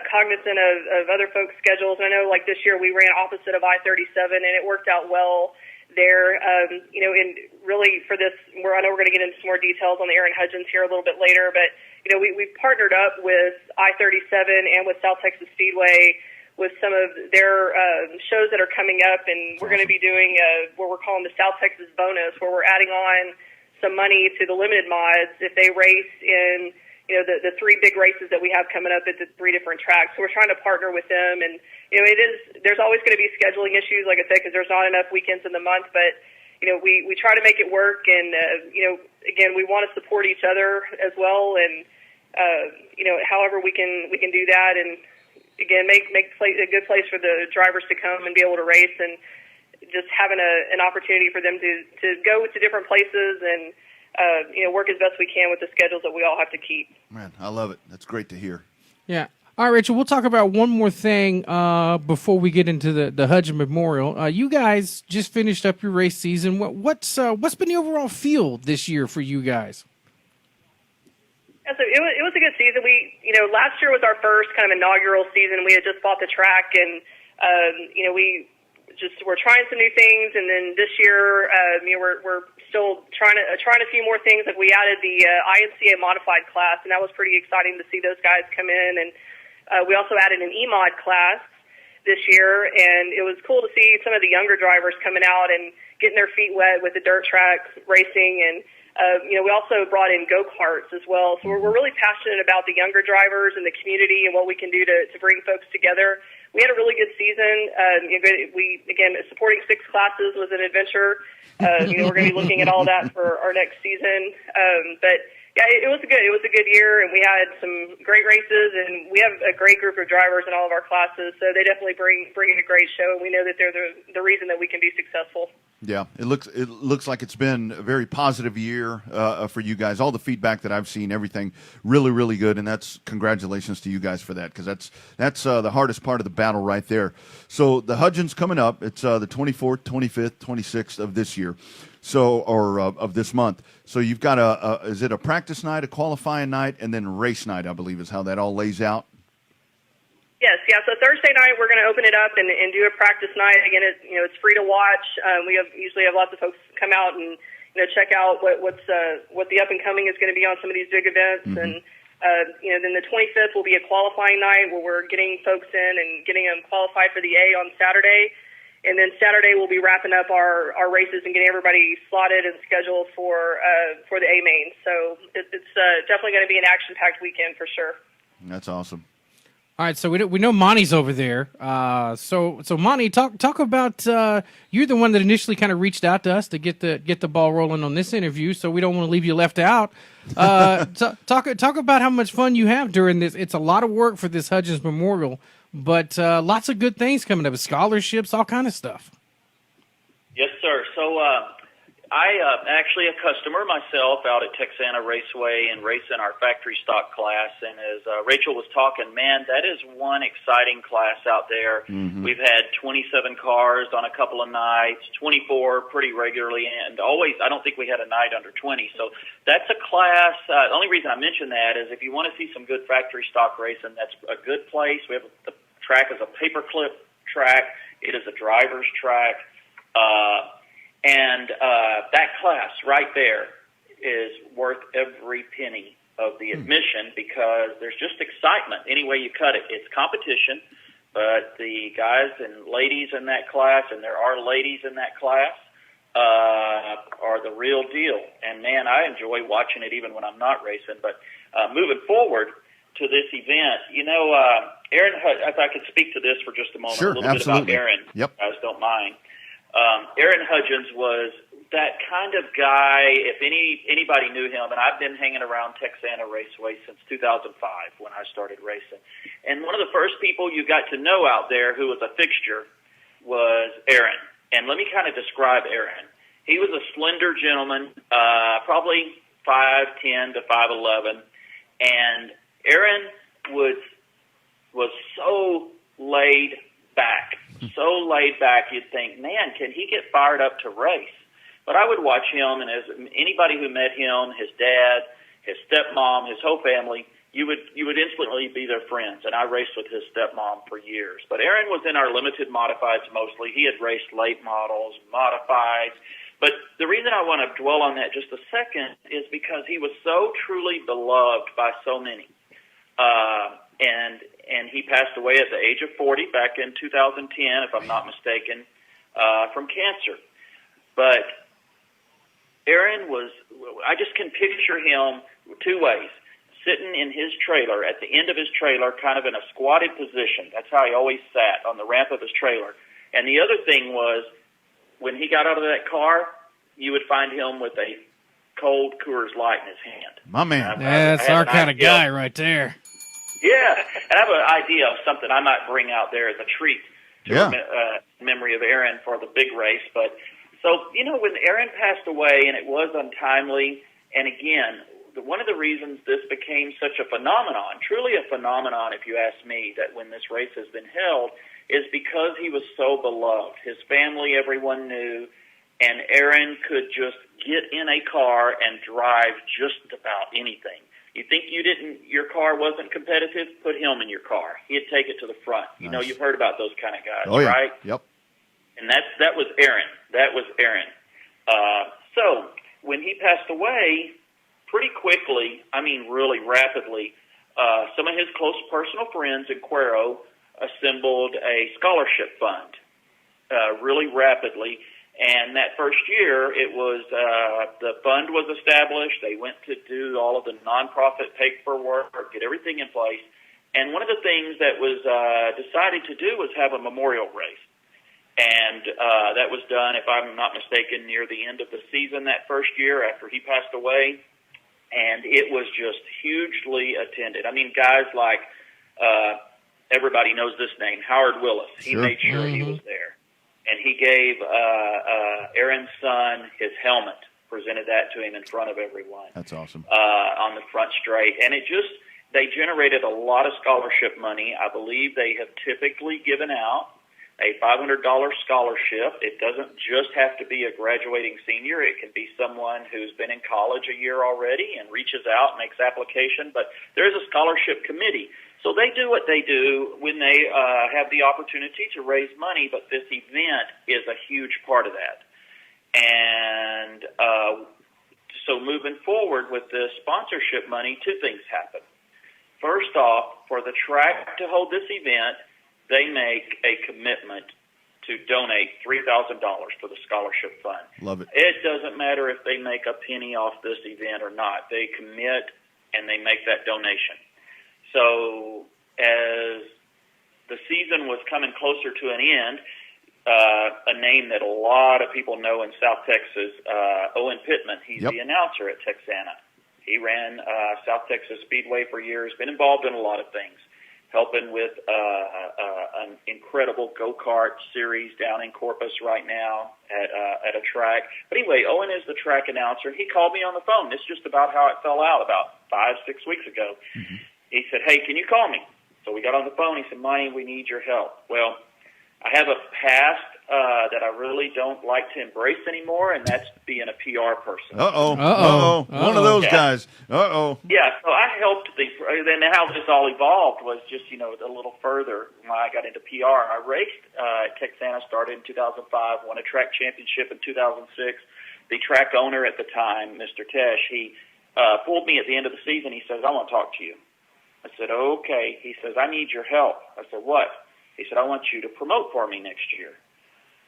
cognizant of other folks' schedules. And I know, like this year, we ran opposite of I-37, and it worked out well there. And really for this, I know we're going to get into some more details on the Aaron Hudgens here a little bit later, but, we've partnered up with I-37 and with South Texas Speedway with some of their shows that are coming up, and we're going to be doing what we're calling the South Texas bonus, where we're adding on some money to the limited mods if they race in the three big races that we have coming up at the three different tracks. So we're trying to partner with them, and there's always going to be scheduling issues, like I said, because there's not enough weekends in the month, but we try to make it work, and again, we want to support each other as well, and however we can do that, and again, make a good place for the drivers to come and be able to race, and just having an opportunity for them to go to different places and work as best we can with the schedules that we all have to keep. Man, I love it. That's great to hear. Yeah. All right, Rachel, we'll talk about one more thing before we get into the Hudgens Memorial. You guys just finished up your race season. What's been the overall feel this year for you guys? Yeah, so it was a good season. We, last year was our first kind of inaugural season. We had just bought the track, and we're trying some new things. And then this year, we're still trying a few more things. Like we added the INCA modified class, and that was pretty exciting to see those guys come in. And we also added an E-mod class this year, and it was cool to see some of the younger drivers coming out and getting their feet wet with the dirt track racing. And we also brought in go-karts as well. So we're really passionate about the younger drivers and the community and what we can do to bring folks together. We had a really good season. Supporting 6 classes was an adventure. We're going to be looking at all that for our next season. But yeah, it was a good year, and we had some great races, and we have a great group of drivers in all of our classes. So they definitely bring in a great show, and we know that they're the reason that we can be successful. Yeah, it looks like it's been a very positive year for you guys. All the feedback that I've seen, everything really, really good, and that's congratulations to you guys for that, because that's the hardest part of the battle right there. So the Hudgens coming up. It's the 24th, 25th, 26th of this year, of this month. So you've got is it a practice night, a qualifying night, and then race night? I believe is how that all lays out. Yes, yeah. So Thursday night we're going to open it up and do a practice night. Again, it's free to watch. We usually have lots of folks come out and check out what the up and coming is going to be on some of these big events. And then the 25th will be a qualifying night where we're getting folks in and getting them qualified for the A on Saturday. And then Saturday we'll be wrapping up our races and getting everybody slotted and scheduled for the A main. So it's definitely going to be an action-packed weekend for sure. That's awesome. All right, so we know Monty's over there. So Monty, talk about you're the one that initially kind of reached out to us to get the ball rolling on this interview. So we don't want to leave you left out. Talk about how much fun you have during this. It's a lot of work for this Hudgens Memorial, but lots of good things coming up, scholarships, all kind of stuff. Yes, sir. So I actually a customer myself out at Texana Raceway and racing our factory stock class. And as Rachel was talking, man, that is one exciting class out there. Mm-hmm. We've had 27 cars on a couple of nights, 24 pretty regularly, and always, I don't think we had a night under 20. So that's a class. The only reason I mention that is if you want to see some good factory stock racing, that's a good place. The track is a paperclip track. It is a driver's track. And that class right there is worth every penny of the admission because there's just excitement any way you cut it. It's competition, but the guys and ladies in that class, and there are ladies in that class, are the real deal. And, man, I enjoy watching it even when I'm not racing. But moving forward to this event, Aaron, if I could speak to this for just a moment, sure, a little absolutely. bit about Aaron, yep. you guys don't mind. Aaron Hudgens was that kind of guy, if anybody knew him, and I've been hanging around Texana Raceway since 2005 when I started racing. And one of the first people you got to know out there who was a fixture was Aaron. And let me kind of describe Aaron. He was a slender gentleman, probably 5'10" to 5'11", and Aaron was so laid back. So laid back, you'd think, man, can he get fired up to race? But I would watch him, and as anybody who met him, his dad, his stepmom, his whole family, you would instantly be their friends. And I raced with his stepmom for years. But Aaron was in our limited modifieds mostly. He had raced late models, modifieds. But the reason I want to dwell on that just a second is because he was so truly beloved by so many. And he passed away at the age of 40 back in 2010, if I'm not mistaken, from cancer. But Aaron I just can picture him two ways, sitting in his trailer, at the end of his trailer, kind of in a squatted position. That's how he always sat, on the ramp of his trailer. And the other thing was, when he got out of that car, you would find him with a cold Coors Light in his hand. My man. That's our kind of guy right there. Yeah, and I have an idea of something I might bring out there as a treat to memory of Aaron for the big race. But so, when Aaron passed away, and it was untimely, and again, one of the reasons this became such a phenomenon, truly a phenomenon if you ask me, that when this race has been held, is because he was so beloved. His family, everyone knew, and Aaron could just get in a car and drive just about anything. You think your car wasn't competitive? Put him in your car. He'd take it to the front. Nice. You've heard about those kind of guys, oh, yeah. right? Yep. And that was Aaron. That was Aaron. So when he passed away, pretty quickly, I mean really rapidly, some of his close personal friends in Cuero assembled a scholarship fund really rapidly. And that first year, it was the fund was established. They went to do all of the nonprofit paperwork, get everything in place. And one of the things that was decided to do was have a memorial race. And that was done, if I'm not mistaken, near the end of the season that first year after he passed away. And it was just hugely attended. I mean, guys like everybody knows this name, Howard Willis. He made sure he was there. And he gave Aaron's son his helmet, presented that to him in front of everyone. That's awesome. On the front straight. And they generated a lot of scholarship money. I believe they have typically given out a $500 scholarship. It doesn't just have to be a graduating senior. It can be someone who's been in college a year already and reaches out, makes application. But there's a scholarship committee. So they do what they do when they have the opportunity to raise money, but this event is a huge part of that. And so moving forward with this sponsorship money, two things happen. First off, for the track to hold this event, they make a commitment to donate $3,000 for the scholarship fund. Love it. It doesn't matter if they make a penny off this event or not. They commit and they make that donation. So as the season was coming closer to an end, a name that a lot of people know in South Texas, Owen Pittman, he's the announcer at Texana. He ran South Texas Speedway for years, been involved in a lot of things, helping with an incredible go-kart series down in Corpus right now at a track. But anyway, Owen is the track announcer. He called me on the phone. It's just about how it fell out about 5-6 weeks ago. Mm-hmm. He said, hey, can you call me? So we got on the phone. He said, Monty, we need your help. Well, I have a past that I really don't like to embrace anymore, and that's being a PR person. One of those guys. Yeah, so I helped then how this all evolved was just, a little further when I got into PR. I raced at Texana, started in 2005, won a track championship in 2006. The track owner at the time, Mr. Tesh, he pulled me at the end of the season. He says, I want to talk to you. I said, okay. He says, I need your help. I said, what? He said, I want you to promote for me next year.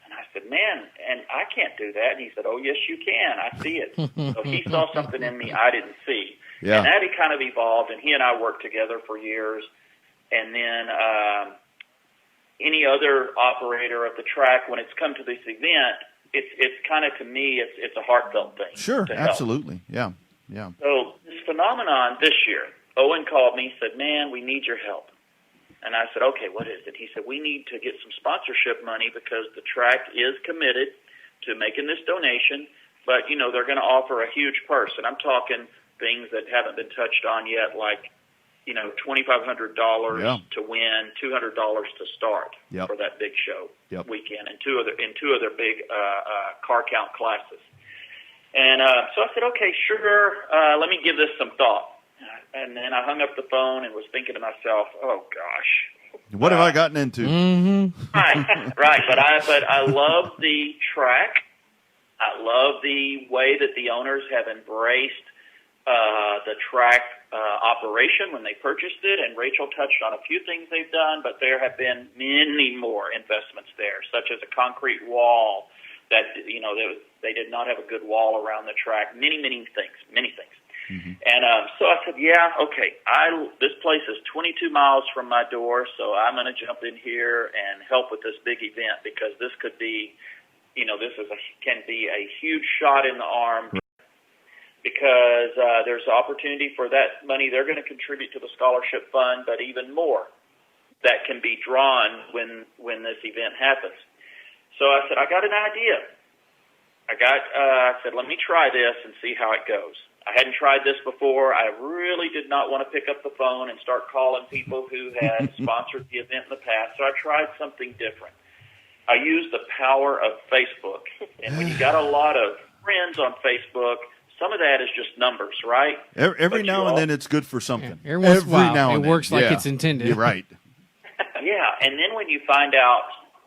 And I said, man, and I can't do that. And he said, oh, yes, you can. I see it. So he saw something in me I didn't see. Yeah. And that had kind of evolved, and he and I worked together for years. And then any other operator of the track, when it's come to this event, it's kind of, to me, it's a heartfelt thing. Sure, absolutely. Yeah. So this phenomenon this year, Owen called me, said, man, we need your help. And I said, okay, what is it? He said, we need to get some sponsorship money because the track is committed to making this donation, but, they're going to offer a huge purse. And I'm talking things that haven't been touched on yet, like, $2,500 to win, $200 to start for that big show weekend, and two other big car count classes. And so I said, okay, sure, let me give this some thought. And then I hung up the phone and was thinking to myself, oh, gosh. What have I gotten into? Mm-hmm. Right. But I love the track. I love the way that the owners have embraced the track operation when they purchased it. And Rachel touched on a few things they've done, but there have been many more investments there, such as a concrete wall that, they did not have a good wall around the track. Many things. Mm-hmm. And so I said, yeah, okay, this place is 22 miles from my door, so I'm going to jump in here and help with this big event because this could be, can be a huge shot in the arm because there's opportunity for that money. They're going to contribute to the scholarship fund, but even more that can be drawn when this event happens. So I said, I got an idea. I said, let me try this and see how it goes. I hadn't tried this before. I really did not want to pick up the phone and start calling people who had sponsored the event in the past, so I tried something different. I used the power of Facebook, and when you got a lot of friends on Facebook, some of that is just numbers, right? Every now and then it's good for something. Every once in a while, it works like it's intended. You're right. Yeah, and then when you find out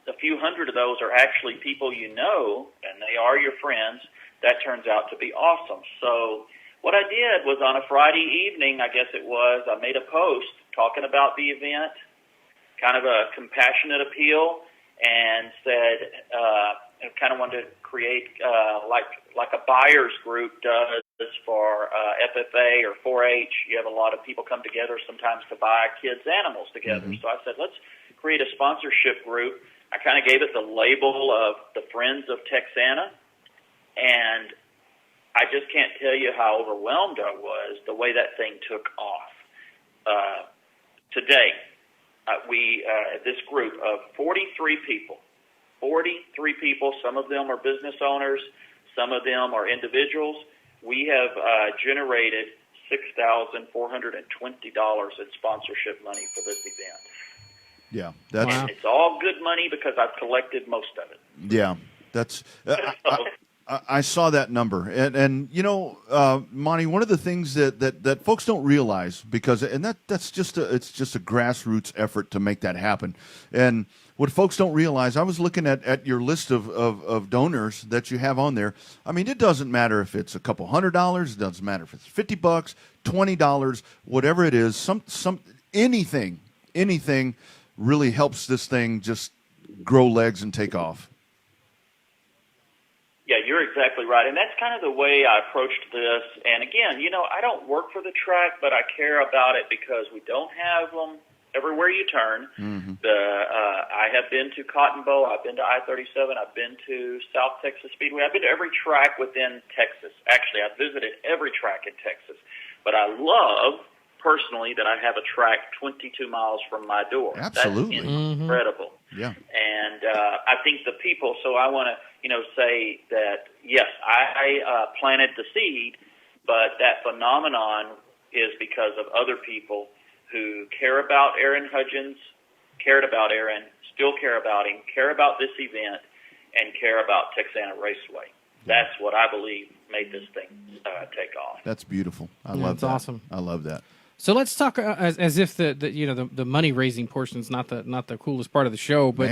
a few hundred of those are actually people you know, and they are your friends, that turns out to be awesome. So what I did was on a Friday evening, I guess it was, I made a post talking about the event, kind of a compassionate appeal, and said I kind of wanted to create like a buyer's group does for FFA or 4-H. You have a lot of people come together sometimes to buy kids' animals together. Mm-hmm. So I said, let's create a sponsorship group. I kind of gave it the label of the Friends of Texana, and I just can't tell you how overwhelmed I was the way that thing took off. Today, this group of 43 people, some of them are business owners, some of them are individuals. We have generated $6,420 in sponsorship money for this event. Yeah, and it's all good money because I've collected most of it. Yeah, that's. I saw that number, and you know, Monty, one of the things that folks don't realize, because that's just it's just a grassroots effort to make that happen. And what folks don't realize, I was looking at your list of donors that you have on there. I mean, it doesn't matter if it's a couple $100, it doesn't matter if it's $50, $20, whatever it is. Anything really helps this thing just grow legs and take off. Yeah, you're exactly right. And that's kind of the way I approached this. And again, you know, I don't work for the track, but I care about it because we don't have them everywhere you turn. Mm-hmm. I have been to Cotton Bowl. I've been to I-37. I've been to South Texas Speedway. I've been to every track within Texas. Actually, I've visited every track in Texas. But I love, personally, that I have a track 22 miles from my door. Absolutely. That's incredible. Yeah. And I think the people, so I want to, say that, yes, I planted the seed, but that phenomenon is because of other people who care about Aaron Hudgens, cared about Aaron, still care about him, care about this event, and care about Texana Raceway. That's what I believe made this thing take off. That's beautiful. I love that. That's awesome. I love that. So let's talk as if the money raising portion is not the coolest part of the show, but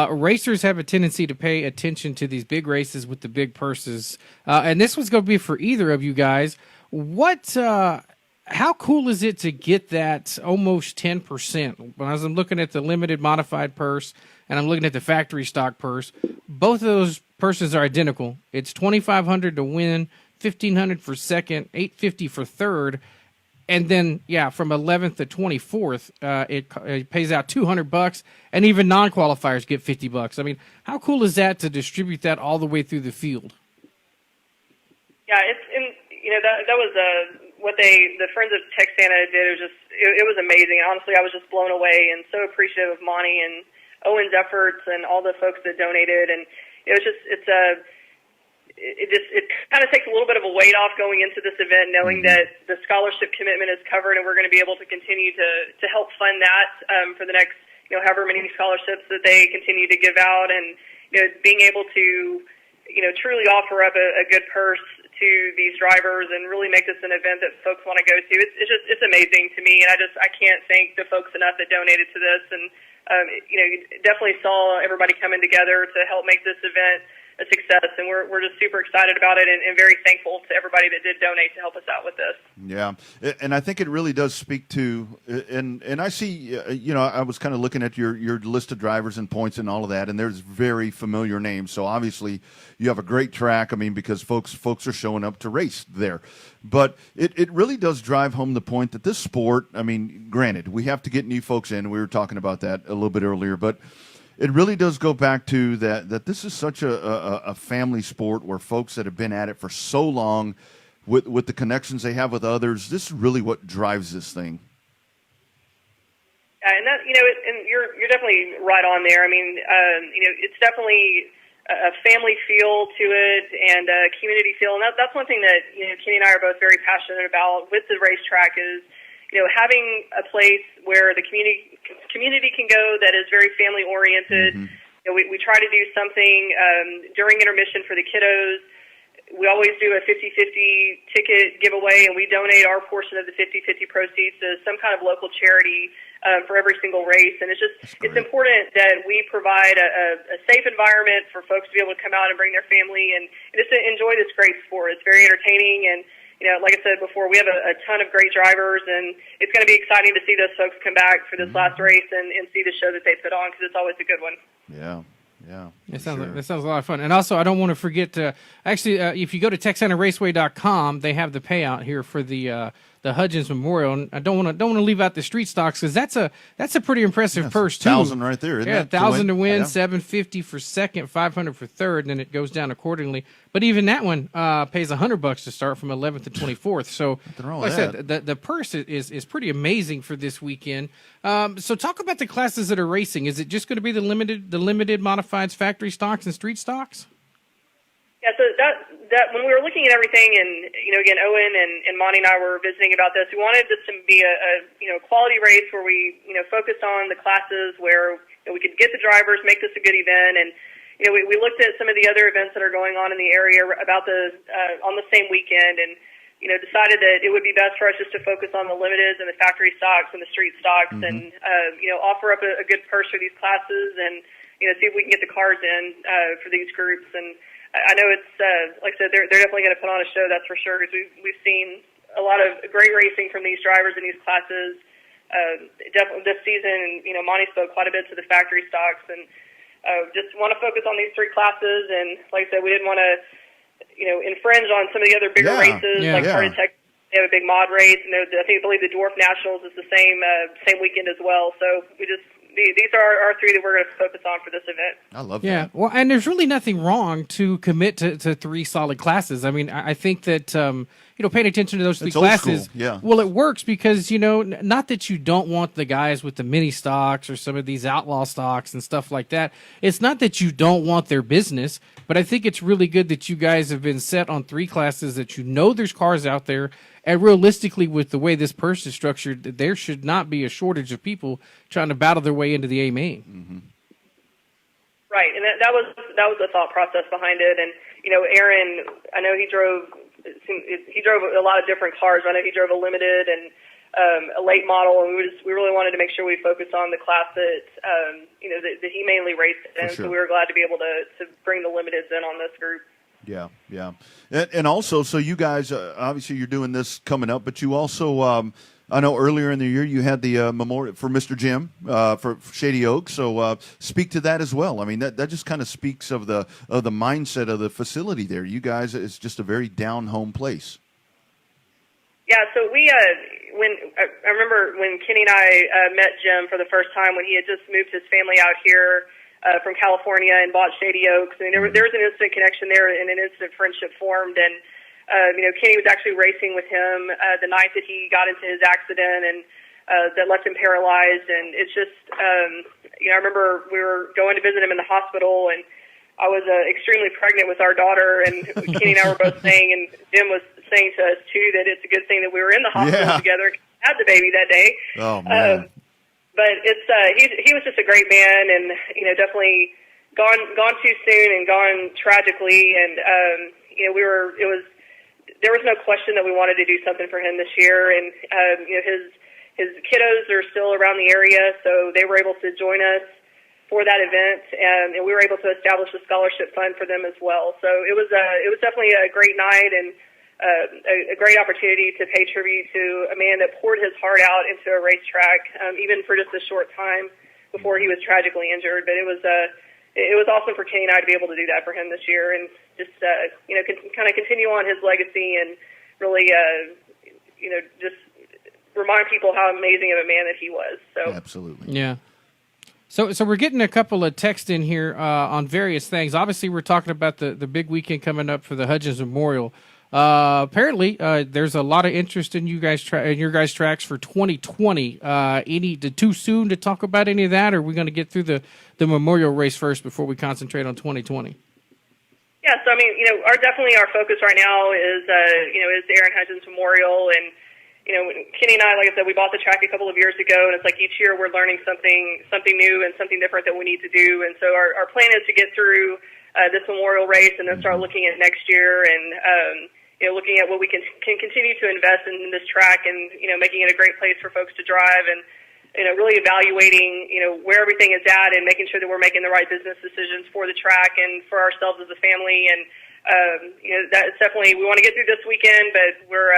racers have a tendency to pay attention to these big races with the big purses, and this one's going to be for either of you guys. How cool is it to get that almost 10%? When I'm looking at the limited modified purse and I'm looking at the factory stock purse, both of those purses are identical. It's $2,500 to win, $1,500 for second, $850 for third. And then, from 11th to 24th, it pays out $200, and even non-qualifiers get $50. I mean, how cool is that to distribute that all the way through the field? Yeah, that was what the Friends of Texana did. It was amazing. Honestly, I was just blown away and so appreciative of Monty and Owen's efforts and all the folks that donated. And it kind of takes a little bit of a weight off going into this event, knowing that the scholarship commitment is covered and we're going to be able to continue to help fund that for the next, however many scholarships that they continue to give out, and being able to, truly offer up a good purse to these drivers and really make this an event that folks want to go to. It's amazing to me, and I can't thank the folks enough that donated to this, and you definitely saw everybody coming together to help make this event a success, and we're just super excited about it and very thankful to everybody that did donate to help us out with this. Yeah, and I think it really does speak to, and I see, I was kind of looking at your list of drivers and points and all of that, and there's very familiar names. So obviously you have a great track. I mean, because folks are showing up to race there. But it really does drive home the point that this sport, I mean, granted, we have to get new folks in. We were talking about that a little bit earlier, but it really does go back to that this is such a family sport where folks that have been at it for so long, with the connections they have with others, this is really what drives this thing. Yeah, and that and you're definitely right on there. I mean, it's definitely a family feel to it and a community feel, and that's one thing that Kenny and I are both very passionate about with the racetrack is having a place where the community can go that is very family oriented. Mm-hmm. We try to do something during intermission for the kiddos. We always do a 50-50 ticket giveaway, and we donate our portion of the 50-50 proceeds to some kind of local charity for every single race. And it's important that we provide a safe environment for folks to be able to come out and bring their family and just to enjoy this great sport. It's very entertaining, and like I said before, we have a ton of great drivers, and it's going to be exciting to see those folks come back for this last race and see the show that they put on, because it's always a good one. Yeah. That sounds a lot of fun. And also, I don't want to forget to if you go to TexanaRaceway.com, they have the payout here for the Hudgens Memorial. And I don't want to leave out the street stocks, because that's a pretty impressive purse too. $1,000 right there. Isn't it? $1,000 to win, $750 for second, $500 for third, and then it goes down accordingly. But even that one pays $100 to start from 11th to 24th. So, like I said, the purse is pretty amazing for this weekend. So, talk about the classes that are racing. Is it just going to be the limited modifieds, factory stocks, and street stocks? Yeah, so that when we were looking at everything, and again, Owen and Monty and I were visiting about this. We wanted this to be a quality race where we focused on the classes where we could get the drivers, make this a good event, and we looked at some of the other events that are going on in the area about on the same weekend, and decided that it would be best for us just to focus on the limiteds and the factory stocks and the street stocks, and offer up a good purse for these classes, and see if we can get the cars in for these groups. And I know it's like I said, they're definitely going to put on a show, that's for sure, because we've seen a lot of great racing from these drivers in these classes. Definitely this season, Monty spoke quite a bit to the factory stocks, and just want to focus on these three classes. And like I said, we didn't want to infringe on some of the other bigger races, like Part of Texas. They have a big mod race, and I believe the Dwarf Nationals is the same weekend as well. So these are our three that we're going to focus on for this event. I love that. Yeah, well, and there's really nothing wrong to commit to three solid classes. I mean, I think that paying attention to those three classes, well, it works because not that you don't want the guys with the mini stocks or some of these outlaw stocks and stuff like that. It's not that you don't want their business, but I think it's really good that you guys have been set on three classes, that there's cars out there. And realistically, with the way this purse is structured, there should not be a shortage of people trying to battle their way into the A main. Mm-hmm. Right, and that was the thought process behind it. And Aaron, I know he drove a lot of different cars. I know he drove a limited and a late model, and we really wanted to make sure we focused on the class that that he mainly raced in. Sure. So we were glad to be able to bring the limiteds in on this group. Yeah. And also, so you guys, obviously you're doing this coming up, but you also, I know earlier in the year you had the memorial for Mr. Jim for Shady Oak. So speak to that as well. I mean, that just kind of speaks of the mindset of the facility there. You guys, it's just a very down-home place. Yeah, so we I remember when Kenny and I met Jim for the first time when he had just moved his family out here from California and bought Shady Oaks. I mean, there was an instant connection there and an instant friendship formed. And Kenny was actually racing with him the night that he got into his accident and that left him paralyzed. And it's just, I remember we were going to visit him in the hospital, and I was extremely pregnant with our daughter, and Kenny and I were both saying, and Jim was saying to us too, that it's a good thing that we were in the hospital together, had the baby that day. Oh man. But it's he was just a great man, and definitely gone too soon and gone tragically. And there was no question that we wanted to do something for him this year. And his kiddos are still around the area, so they were able to join us for that event, and we were able to establish a scholarship fund for them as well. So it was definitely a great night and a great opportunity to pay tribute to a man that poured his heart out into a racetrack, even for just a short time before he was tragically injured. But it was awesome for Kenny and I to be able to do that for him this year, and just kind of continue on his legacy and really just remind people how amazing of a man that he was. So absolutely, yeah. So we're getting a couple of texts in here on various things. Obviously, we're talking about the big weekend coming up for the Hudgens Memorial. Apparently, there's a lot of interest in your guys' tracks for 2020. Too soon to talk about any of that, or are we going to get through the Memorial race first before we concentrate on 2020? Yeah, so I mean, our focus right now is the Aaron Hudgens Memorial, and Kenny and I, like I said, we bought the track a couple of years ago, and it's like each year we're learning something new and something different that we need to do. And so our plan is to get through this Memorial race and then start looking at next year and looking at what we can continue to invest in this track and making it a great place for folks to drive, and really evaluating where everything is at and making sure that we're making the right business decisions for the track and for ourselves as a family. And that's definitely, we want to get through this weekend, but we're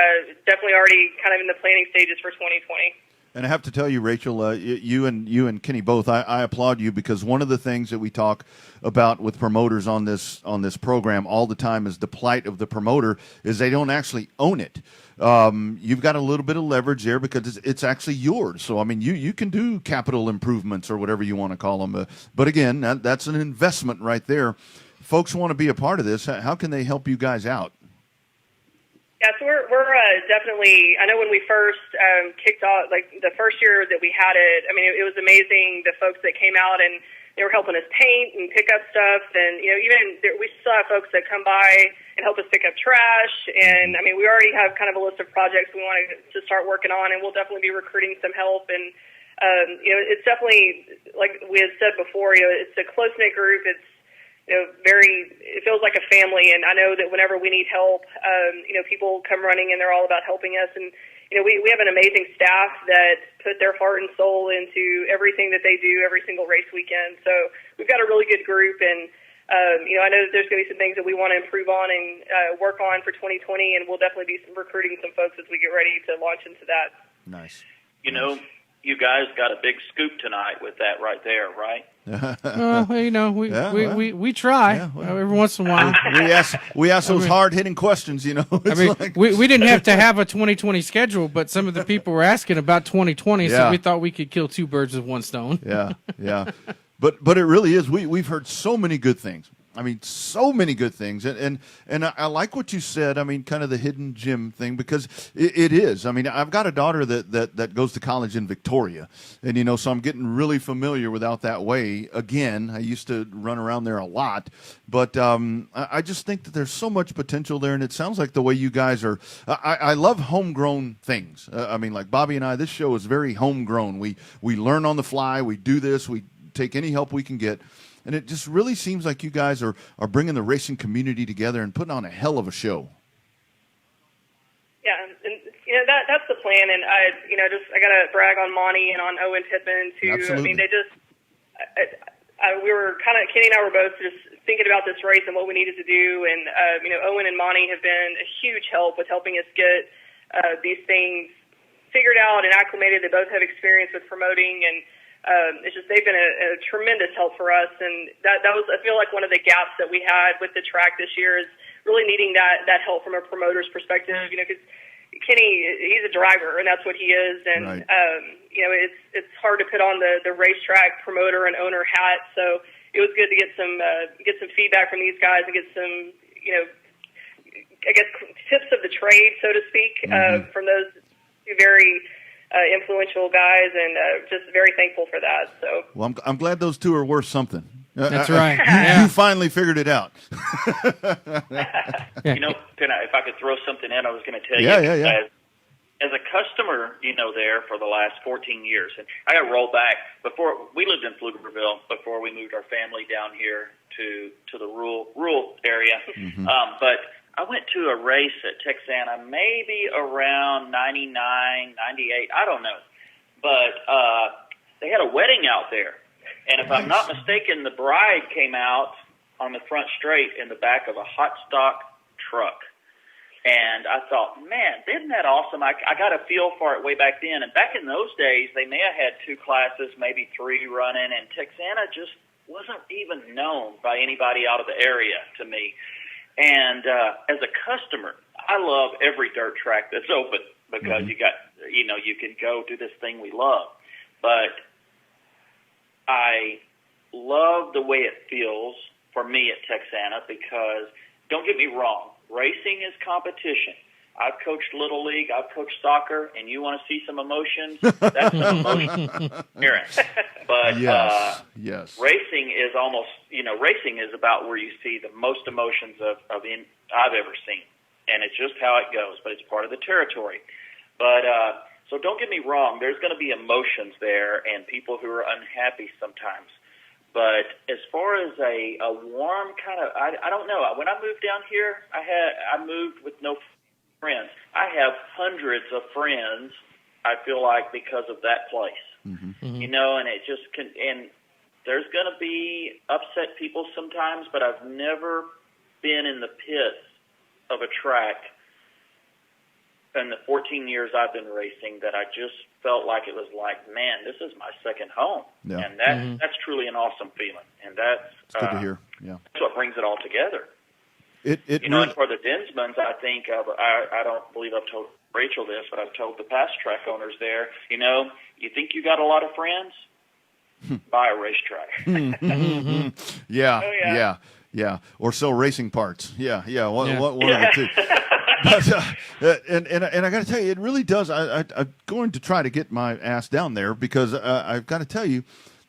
definitely already kind of in the planning stages for 2020. And I have to tell you, Rachel, you and Kenny both, I applaud you, because one of the things that we talk about with promoters on this program all the time is the plight of the promoter is they don't actually own it. You've got a little bit of leverage there because it's actually yours. So, I mean, you can do capital improvements or whatever you want to call them. But again, that's an investment right there. Folks want to be a part of this. How can they help you guys out? Yeah, so we're definitely, I know when we first kicked off, like the first year that we had it, I mean, it was amazing, the folks that came out and they were helping us paint and pick up stuff. And, we still have folks that come by and help us pick up trash. And, we already have kind of a list of projects we want to start working on, and we'll definitely be recruiting some help. And, it's definitely, like we had said before, it's a close-knit group. It's, it feels like a family. And I know that whenever we need help, people come running and they're all about helping us. And, we have an amazing staff that put their heart and soul into everything that they do every single race weekend. So we've got a really good group, and I know that there's going to be some things that we want to improve on and work on for 2020, and we'll definitely be recruiting some folks as we get ready to launch into that. Nice. You guys got a big scoop tonight with that right there, right? We try every once in a while. we ask those hard-hitting questions, we didn't have to have a 2020 schedule, but some of the people were asking about 2020, so we thought we could kill two birds with one stone. Yeah. But it really is. We've heard so many good things. So many good things. And I like what you said, kind of the hidden gem thing, because it is. I've got a daughter that goes to college in Victoria, and, so I'm getting really familiar with out that way. Again, I used to run around there a lot, but I just think that there's so much potential there, and it sounds like the way you guys are. I love homegrown things. Like Bobby and I, this show is very homegrown. We learn on the fly. We do this. We take any help we can get. And it just really seems like you guys are bringing the racing community together and putting on a hell of a show. Yeah, and that's the plan. And I got to brag on Monty and on Owen Pittman too. Absolutely. We were kind of, Kenny and I were both just thinking about this race and what we needed to do. And Owen and Monty have been a huge help with helping us get these things figured out and acclimated. They both have experience with promoting, and it's just they've been a tremendous help for us, and that was, I feel like, one of the gaps that we had with the track this year is really needing that help from a promoter's perspective. Because Kenny, he's a driver, and that's what he is, and right. It's hard to put on the racetrack promoter and owner hat. So it was good to get some feedback from these guys and get some I guess tips of the trade, so to speak, from those two very influential guys, and just very thankful for that. So, well, I'm glad those two are worth something. That's right. You finally figured it out. If I could throw something in, I was going to tell you. Yeah. As a customer, there for the last 14 years, and I got to roll back. Before we lived in Pflugerville, before we moved our family down here to the rural area, but I went to a race at Texana maybe around 99, 98, I don't know. But they had a wedding out there. And if I'm not mistaken, the bride came out on the front straight in the back of a hot stock truck. And I thought, man, isn't that awesome? I got a feel for it way back then. And back in those days, they may have had 2 classes, maybe 3 running, and Texana just wasn't even known by anybody out of the area to me. And as a customer, I love every dirt track that's open because you can go do this thing we love. But I love the way it feels for me at Texana because, don't get me wrong, racing is competition. I've coached Little League, I've coached soccer, and you want to see some emotions? That's some emotion. But yes. Racing is almost, racing is about where you see the most emotions I've ever seen. And it's just how it goes, but it's part of the territory. But so don't get me wrong, there's going to be emotions there and people who are unhappy sometimes. But as far as a warm kind of, I don't know. When I moved down here, I moved with no friends. I have hundreds of friends, I feel like, because of that place. And it just can, and there's going to be upset people sometimes, but I've never been in the pits of a track in the 14 years I've been racing that I just felt like it was like, man, this is my second home. Yeah. And that's truly an awesome feeling. And that's good to hear. Yeah. That's what brings it all together. And for the Dinsmans, I think, I don't believe I've told Rachel this, but I've told the past track owners there, you think you got a lot of friends? Buy a racetrack. Yeah. Or sell racing parts. Yeah. One of the two. But, and I got to tell you, it really does. I'm going to try to get my ass down there because I've got to tell you,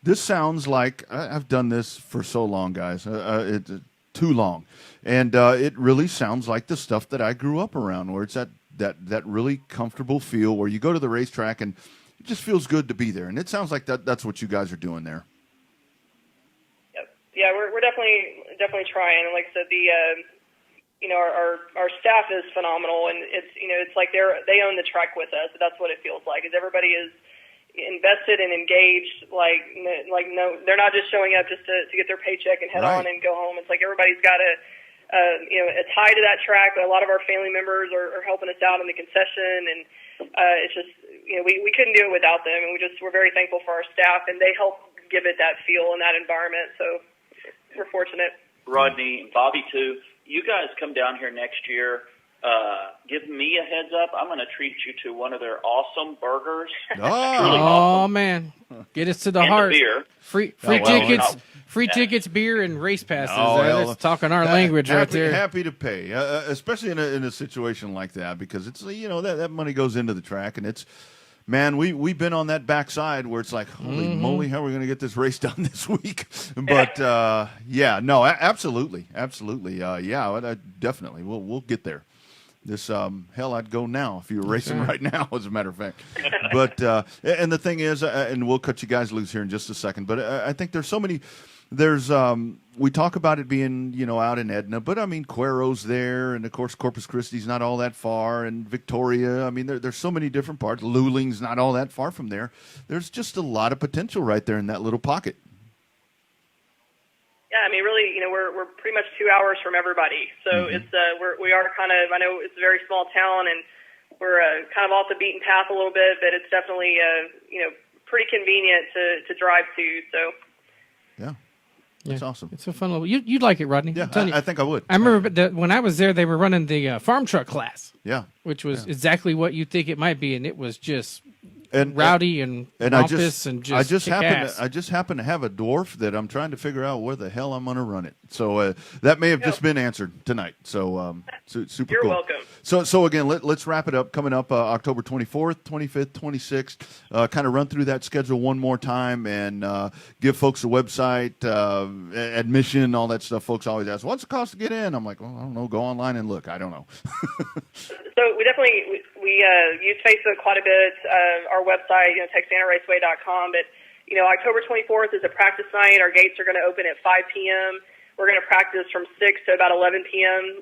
This sounds like I've done this for so long, guys. It's too long, and it really sounds like the stuff that I grew up around, where it's that really comfortable feel where you go to the racetrack and it just feels good to be there. And it sounds like that's what you guys are doing there. Yep. Yeah, we're definitely trying. And like I said, our staff is phenomenal, and it's like they own the track with us. That's what it feels like. Is everybody is invested and engaged. No, they're not just showing up just to get their paycheck and head on and go home. It's like everybody's got a tie to that track. But a lot of our family members are helping us out in the concession, and it's just we couldn't do it without them. And we're very thankful for our staff, and they help give it that feel and that environment. So we're fortunate. Rodney, Bobby too. You guys come down here next year. Give me a heads up. I'm going to treat you to one of their awesome burgers. Oh, man. Get us to the heart. Beer. Free tickets. Free tickets, beer, and race passes. That's talking our language right there. Happy to pay, especially in a situation like that, because it's that money goes into the track, and it's, man, we've been on that backside where it's like, holy moly, how are we going to get this race done this week? But absolutely, definitely, we'll get there. This hell, I'd go now if you were racing right now, as a matter of fact. But and the thing is, and we'll cut you guys loose here in just a second. But I think there's so many. There's we talk about it being out in Edna, but I mean Cuero's there, and of course Corpus Christi's not all that far, and Victoria. I mean there's so many different parts. Luling's not all that far from there. There's just a lot of potential right there in that little pocket. Yeah, I mean, really, we're pretty much 2 hours from everybody. So it's we are kind of, I know it's a very small town, and we're kind of off the beaten path a little bit, but it's definitely pretty convenient to drive to. So that's awesome. It's a fun little. You'd like it, Rodney. Yeah, I think I would. I remember when I was there, they were running the farm truck class. Yeah, which was exactly what you think it might be, and it was just. Rowdy and I just happen to have a dwarf that I'm trying to figure out where the hell I'm going to run it. So that may have just been answered tonight. So super You're cool. welcome. So again, let's wrap it up. Coming up October 24th, 25th, 26th. Kind of run through that schedule one more time and give folks a website, admission, all that stuff. Folks always ask, what's the cost to get in? I'm like, well, I don't know. Go online and look. I don't know. So we definitely use Facebook quite a bit. Our website, TexanaRaceway.com. But October 24th is a practice night. Our gates are going to open at 5 p.m. We're going to practice from 6 to about 11 p.m.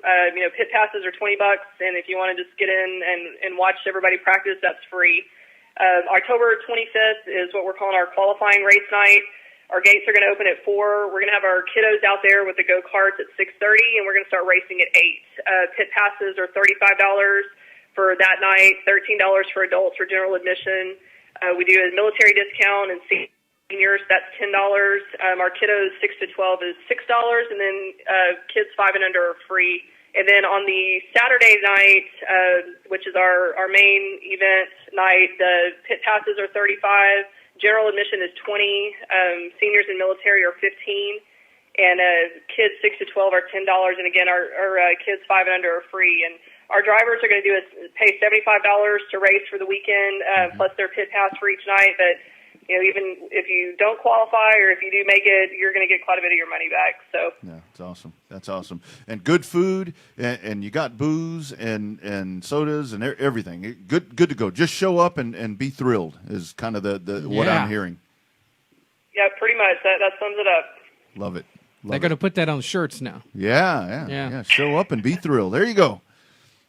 Pit passes are $20, and if you want to just get in and watch everybody practice, that's free. October 25th is what we're calling our qualifying race night. Our gates are going to open at 4. We're going to have our kiddos out there with the go-karts at 6:30, and we're going to start racing at 8. Pit passes are $35 for that night, $13 for adults for general admission. We do a military discount, and seniors, that's $10. Our kiddos 6 to 12 is $6, and then kids 5 and under are free. And then on the Saturday night, which is our main event night, the pit passes are $35. General admission is $20. Seniors and military are $15. And kids 6 to 12 are $10. And again, our kids 5 and under are free. And our drivers are going to pay $75 to race for the weekend, plus their pit pass for each night. But even if you don't qualify or if you do make it, you're going to get quite a bit of your money back. So yeah, it's awesome. That's awesome. And good food, and you got booze and sodas and everything. Good to go. Just show up and be thrilled is kind of the what I'm hearing. Yeah, pretty much. That sums it up. Love it. They're going to put that on shirts now. Yeah. Show up and be thrilled. There you go.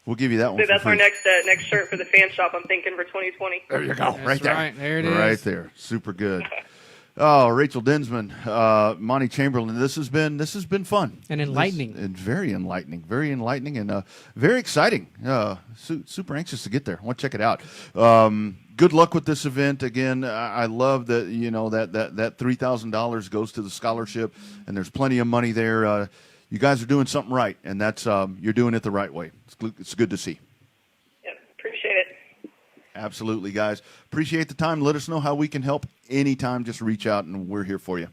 We'll give you that one. So that's our next shirt for the fan shop. I'm thinking for 2020. There you go. Right there. Right. There it is. Right there. Super good. Oh, Rachel Dinsman, Monty Chamberlain. This has been fun and enlightening, and very enlightening, and very exciting. Super anxious to get there. I want to check it out. Good luck with this event. Again, I love that that $3,000 goes to the scholarship, and there's plenty of money there. You guys are doing something right, and that's you're doing it the right way. It's good to see. Yep, appreciate it. Absolutely, guys. Appreciate the time. Let us know how we can help anytime. Just reach out, and we're here for you.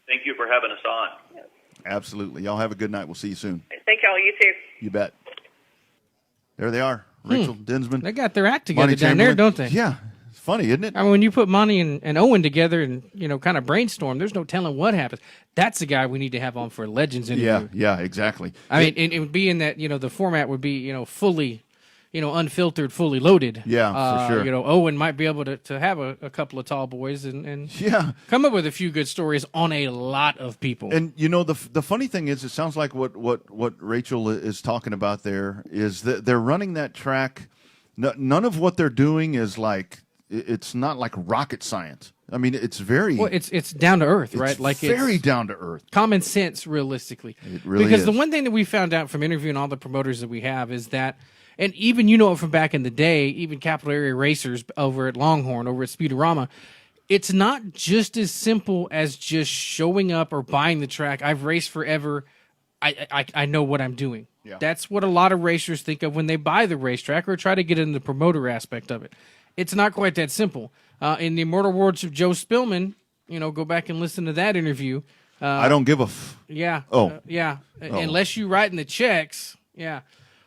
Thank you for having us on. Yep. Absolutely. Y'all have a good night. We'll see you soon. Thank y'all. You too. You bet. There they are. Rachel Dinsman. They got their act together down there, don't they? Yeah. funny, isn't it? I mean, when you put Monty and Owen together and, kind of brainstorm, there's no telling what happens. That's the guy we need to have on for a Legends interview. Yeah, exactly. I mean, it would be in that, the format would be, fully, unfiltered, fully loaded. Yeah, for sure. Owen might be able to have a couple of tall boys and come up with a few good stories on a lot of people. And, the funny thing is, it sounds like what Rachel is talking about there is that they're running that track. None of what they're doing is like, it's not like rocket science. I mean, it's very... Well, it's down to earth, right? It's very down to earth. Common sense, realistically. It really because is. the one thing that we found out from interviewing all the promoters that we have is that, and even from back in the day, even capital area racers over at Longhorn, over at Speedorama, it's not just as simple as just showing up or buying the track. I've raced forever. I know what I'm doing. Yeah. That's what a lot of racers think of when they buy the racetrack or try to get in the promoter aspect of it. It's not quite that simple. In the immortal words of Joe Spillman, go back and listen to that interview. I don't give a Yeah. Oh. Yeah. Oh. Unless you write in the checks. Yeah.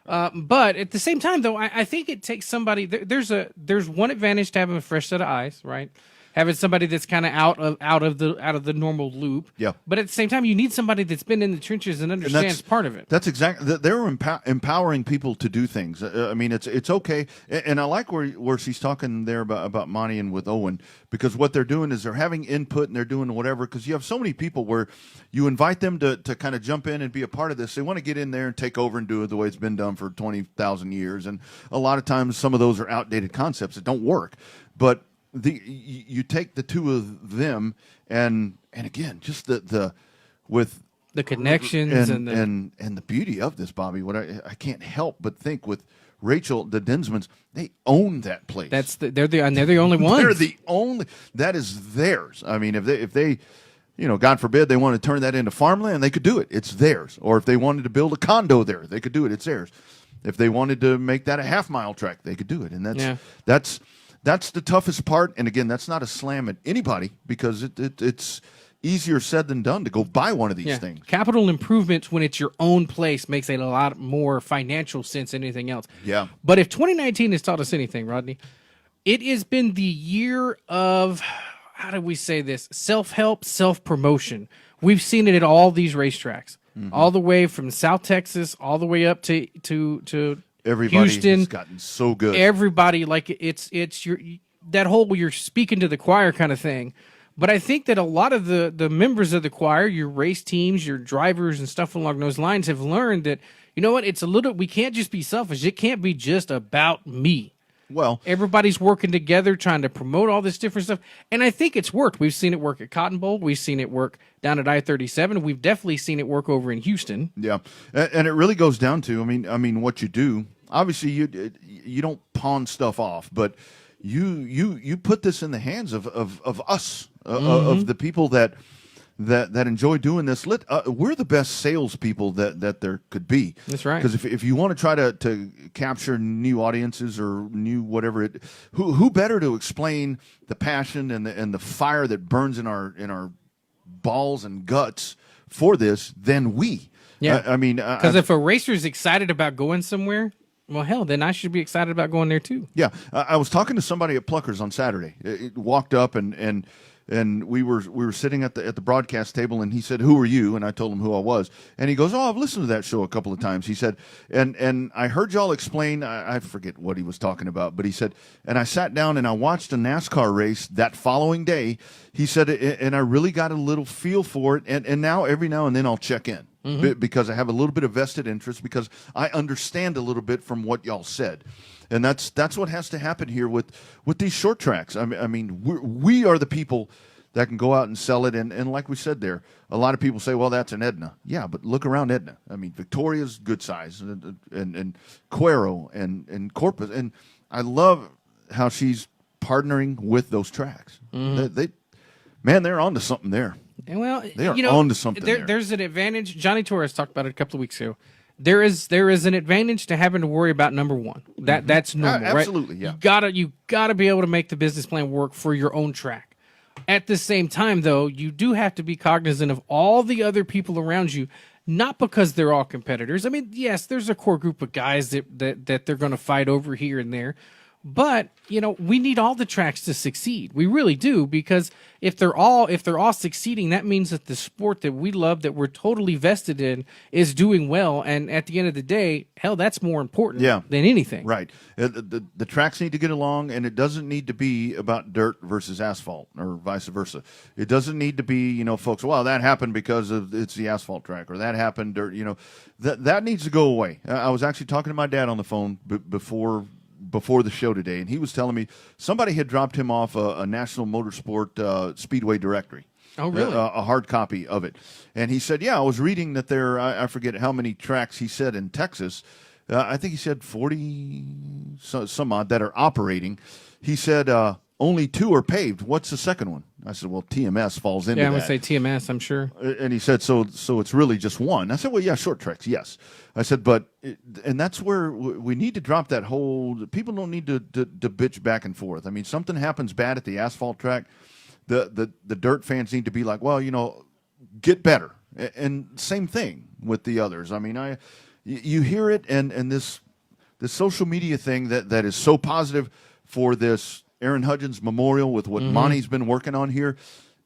But at the same time, though, I think it takes somebody. There's one advantage to having a fresh set of eyes, right? Having somebody that's kind of out of the normal loop. Yeah. But at the same time, you need somebody that's been in the trenches and understands part of it. That's exactly. They're empowering people to do things. I mean, it's okay. And I like where she's talking there about Monty and with Owen, because what they're doing is they're having input and they're doing whatever. Because you have so many people where you invite them to kind of jump in and be a part of this. They want to get in there and take over and do it the way it's been done for 20,000 years. And a lot of times, some of those are outdated concepts that don't work. But you take the two of them and again, just with the connections and the beauty of this, Bobby. What I can't help but think with Rachel, the Dinsmans, they own that place. They're the only ones. They're the only. That is theirs. I mean, if they God forbid they want to turn that into farmland, they could do it. It's theirs. Or if they wanted to build a condo there, they could do it. It's theirs. If they wanted to make that a half-mile track, they could do it. And that's the toughest part. And again, that's not a slam at anybody, because it's easier said than done to go buy one of these things. Capital improvements when it's your own place makes a lot more financial sense than anything else. Yeah. But if 2019 has taught us anything, Rodney, it has been the year of, how do we say this, self-help, self-promotion. We've seen it at all these racetracks, all the way from South Texas, all the way up to Everybody Houston. has gotten so good. Everybody, like it's that whole you're speaking to the choir kind of thing. But I think that a lot of the members of the choir, your race teams, your drivers and stuff along those lines have learned that, we can't just be selfish. It can't be just about me. Well, everybody's working together trying to promote all this different stuff. And I think it's worked. We've seen it work at Cotton Bowl. We've seen it work down at I-37. We've definitely seen it work over in Houston. Yeah. And it really goes down to, I mean, what you do. Obviously, you don't pawn stuff off, but you put this in the hands of us, of the people that enjoy doing this. We're the best salespeople that there could be. That's right. Because if you want to try to capture new audiences or new whatever, who better to explain the passion and the fire that burns in our balls and guts for this than we? Yeah. I mean, because if a racer is excited about going somewhere, well, hell, then I should be excited about going there too. Yeah, I was talking to somebody at Pluckers on Saturday. It walked up and we were sitting at the broadcast table, and he said, "Who are you?" And I told him who I was, and he goes, "Oh, I've listened to that show a couple of times." He said, and I heard y'all explain. I forget what he was talking about, but he said, and I sat down and I watched a NASCAR race that following day. He said, and I really got a little feel for it, and now every now and then I'll check in. Because I have a little bit of vested interest, because I understand a little bit from what y'all said. And that's what has to happen here with these short tracks. I mean, we are the people that can go out and sell it. And like we said there, a lot of people say, well, that's an Edna. Yeah, but look around Edna. I mean, Victoria's good size, and Cuero and Corpus. And I love how she's partnering with those tracks. They're onto something there. Well, they are onto something there. There's an advantage. Johnny Torres talked about it a couple of weeks ago. There is an advantage to having to worry about number one. That's normal, right? Absolutely, yeah. You gotta be able to make the business plan work for your own track. At the same time, though, you do have to be cognizant of all the other people around you. Not because they're all competitors. I mean, yes, there's a core group of guys that they're going to fight over here and there. But, we need all the tracks to succeed. We really do, because if they're all succeeding, that means that the sport that we love, that we're totally vested in, is doing well. And at the end of the day, hell, that's more important than anything. Right. The tracks need to get along, and it doesn't need to be about dirt versus asphalt or vice versa. It doesn't need to be, folks, well, that happened because it's the asphalt track, or that happened dirt, that needs to go away. I was actually talking to my dad on the phone before the show today, and he was telling me somebody had dropped him off a National Motorsport Speedway directory. Oh, really? A hard copy of it. And he said, I was reading that there, I forget how many tracks he said in Texas. I think he said 40 some odd that are operating. He said only 2 are paved. What's the second one? I said, well, TMS falls into that. Yeah, I'm going to say TMS, I'm sure. And he said, so it's really just one. I said, well, yeah, short tracks, yes. I said, and that's where we need to drop that whole, people don't need to bitch back and forth. I mean, something happens bad at the asphalt track, the dirt fans need to be like, well, get better. And same thing with the others. I mean, you hear it, and this social media thing that is so positive for this Aaron Hudgens memorial with what Monty's been working on here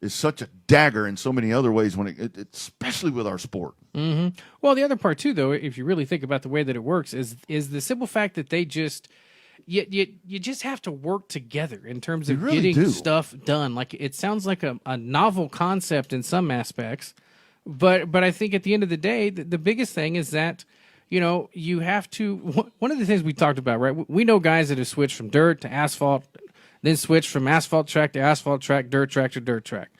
is such a dagger in so many other ways, especially with our sport. Mm-hmm. Well, the other part too, though, if you really think about the way that it works, is the simple fact that they just you just have to work together in terms of getting stuff done. Like, it sounds like a novel concept in some aspects, but I think at the end of the day, the biggest thing is that you have to. One of the things we talked about, right? We know guys that have switched from dirt to asphalt, then switch from asphalt track to asphalt track, dirt track to dirt track.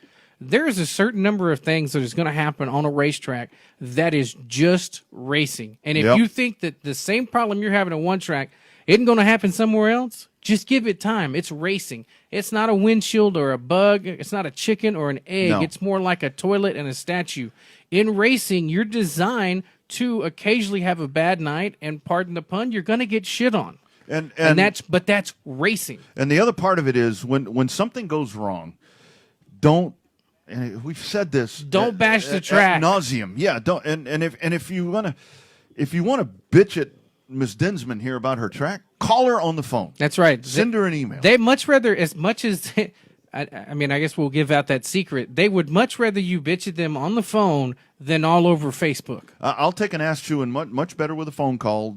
There is a certain number of things that is going to happen on a racetrack that is just racing. And if you think that the same problem you're having on one track isn't going to happen somewhere else, just give it time. It's racing. It's not a windshield or a bug. It's not a chicken or an egg. No. It's more like a toilet and a statue. In racing, you're designed to occasionally have a bad night, and pardon the pun, you're going to get shit on. And that's racing. And the other part of it is when something goes wrong, don't. And we've said this. Don't bash the track. Ad nauseum. Yeah. Don't. And if you wanna bitch at Miss Dinsman here about her track, call her on the phone. That's right. Send her an email. They much rather, as much as. I mean, I guess we'll give out that secret. They would much rather you bitch at them on the phone than all over Facebook. I'll take an ass chewing much better with a phone call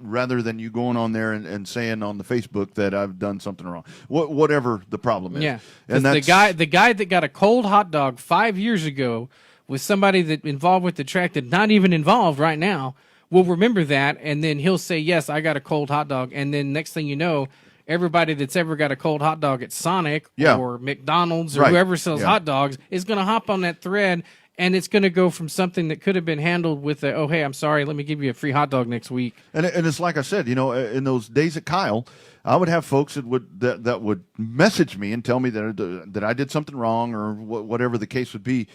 rather than you going on there and saying on the Facebook that I've done something wrong. Whatever the problem is. Yeah, and the guy that got a cold hot dog 5 years ago with somebody that involved with the track that's not even involved right now will remember that, and then he'll say, yes, I got a cold hot dog, and then next thing you know, everybody that's ever got a cold hot dog at Sonic or McDonald's or whoever sells hot dogs is going to hop on that thread, and it's going to go from something that could have been handled with oh, hey, I'm sorry, let me give you a free hot dog next week. And it's like I said, in those days at Kyle, I would have folks that would message me and tell me that I did something wrong or whatever the case would be.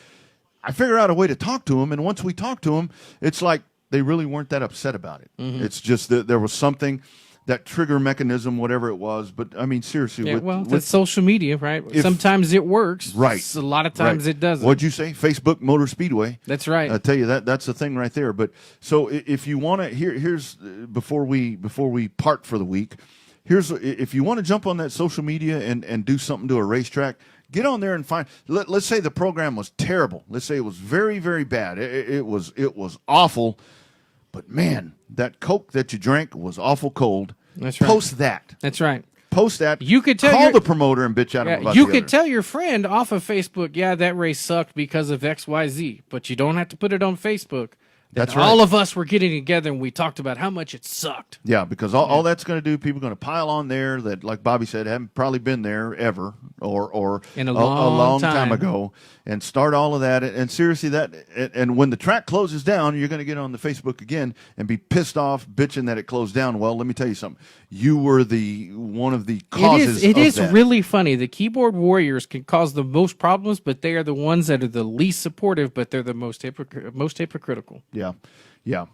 I figure out a way to talk to them, and once we talk to them, it's like they really weren't that upset about it. Mm-hmm. It's just that there was something. That trigger mechanism, whatever it was, but I mean, seriously. Yeah, that's social media, right? Sometimes it works, right? A lot of times it doesn't. What'd you say? Facebook Motor Speedway. That's right. I tell you that's the thing right there. But so if you want to, here's before we part for the week. If you want to jump on that social media and do something to a racetrack, get on there and find. Let's say the program was terrible. Let's say it was very, very bad. It was awful. But man, that Coke that you drank was awful cold. That's right. Post that. That's right. Post that. You could call the promoter and bitch at him about you the could other. tell your friend off of Facebook, that race sucked because of XYZ, but you don't have to put it on Facebook. That's right. All of us were getting together and we talked about how much it sucked. Yeah, because all that's going to do, people are going to pile on there that, like Bobby said, haven't probably been there ever or in a long time ago, and start all of that. And seriously, and when the track closes down, you're going to get on the Facebook again and be pissed off, bitching that it closed down. Well, let me tell you something. You were one of the causes. It is that. Really funny. The keyboard warriors can cause the most problems, but they are the ones that are the least supportive, but they're the most hypocritical. Yeah. Yeah.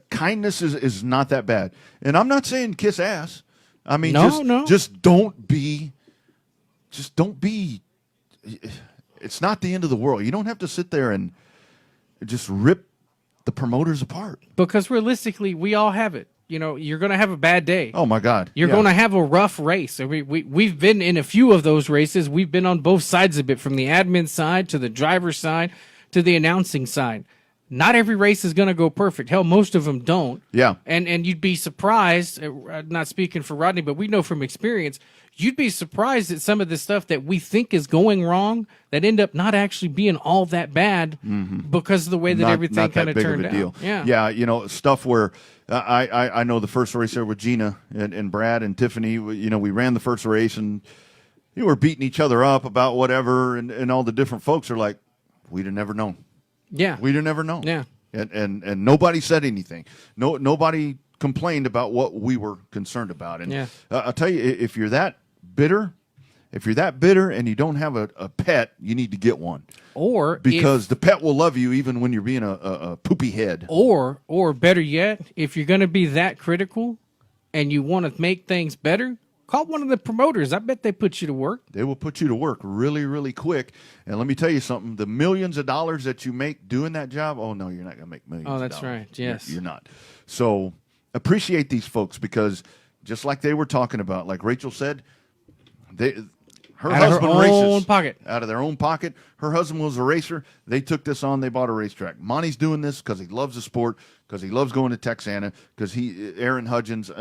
Kindness is not that bad. And I'm not saying kiss ass. I mean, just don't be, it's not the end of the world. You don't have to sit there and just rip the promoters apart. Because realistically, we all have it. you're going to have a bad day. Oh, my God. You're going to have a rough race. We've been in a few of those races. We've been on both sides of it, from the admin side to the driver's side to the announcing side. Not every race is going to go perfect. Hell, most of them don't. Yeah. And you'd be surprised, not speaking for Rodney, but we know from experience, you'd be surprised at some of the stuff that we think is going wrong that end up not actually being all that bad because of the way that everything kind of turned out. Yeah, stuff where I know the first race there with Gina and Brad and Tiffany, we ran the first race and we're beating each other up about whatever, and all the different folks are like, we'd have never known. Yeah. We'd have never known. Yeah. And nobody said anything. Nobody complained about what we were concerned about. And I'll tell you, if you're that bitter and you don't have a pet, you need to get one. Because the pet will love you even when you're being a poopy head. Or better yet, if you're going to be that critical and you want to make things better, call one of the promoters. I bet they put you to work. They will put you to work really, really quick. And let me tell you something, the millions of dollars that you make doing that job, oh, no, you're not going to make millions of dollars. Oh, that's right, yes. You're not. So appreciate these folks, because just like they were talking about, like Rachel said, her husband races out of their own pocket. Her husband was a racer. They took this on. They bought a racetrack. Monty's doing this because he loves the sport, because he loves going to Texana, because Aaron Hudgens.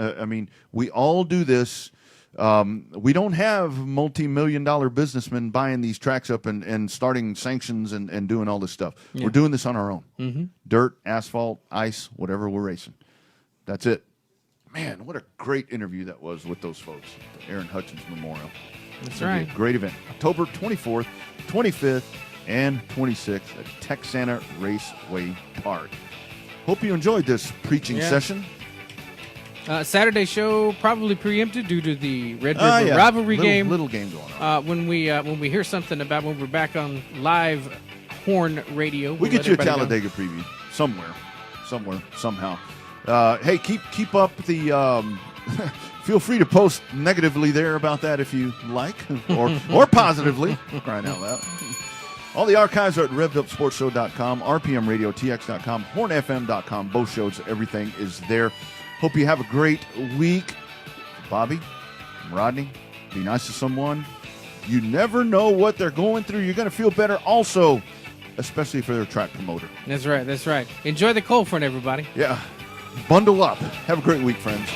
We all do this. We don't have multi-million-dollar businessmen buying these tracks up and starting sanctions and doing all this stuff. Yeah. We're doing this on our own. Mm-hmm. Dirt, asphalt, ice, whatever we're racing. That's it. Man, what a great interview that was with those folks. The Aaron Hutchins Memorial. That's right. A great event. October 24th, 25th, and 26th at Texana Raceway Park. Hope you enjoyed this preaching session. Saturday show probably preempted due to the Red River rivalry game. Little game going on. When we hear something about when we're back on live Horn Radio, we'll get you a Talladega preview somewhere, somehow. Hey, keep up the. Feel free to post negatively there about that if you like, or positively. Crying out loud. All the archives are at RevvedUpSportsShow.com, RPMRadioTX.com, HornFM.com. Both shows, everything is there. Hope you have a great week. Bobby, Rodney, be nice to someone. You never know what they're going through. You're going to feel better also, especially for their track promoter. That's right. Enjoy the cold front, everybody. Yeah. Bundle up. Have a great week, friends.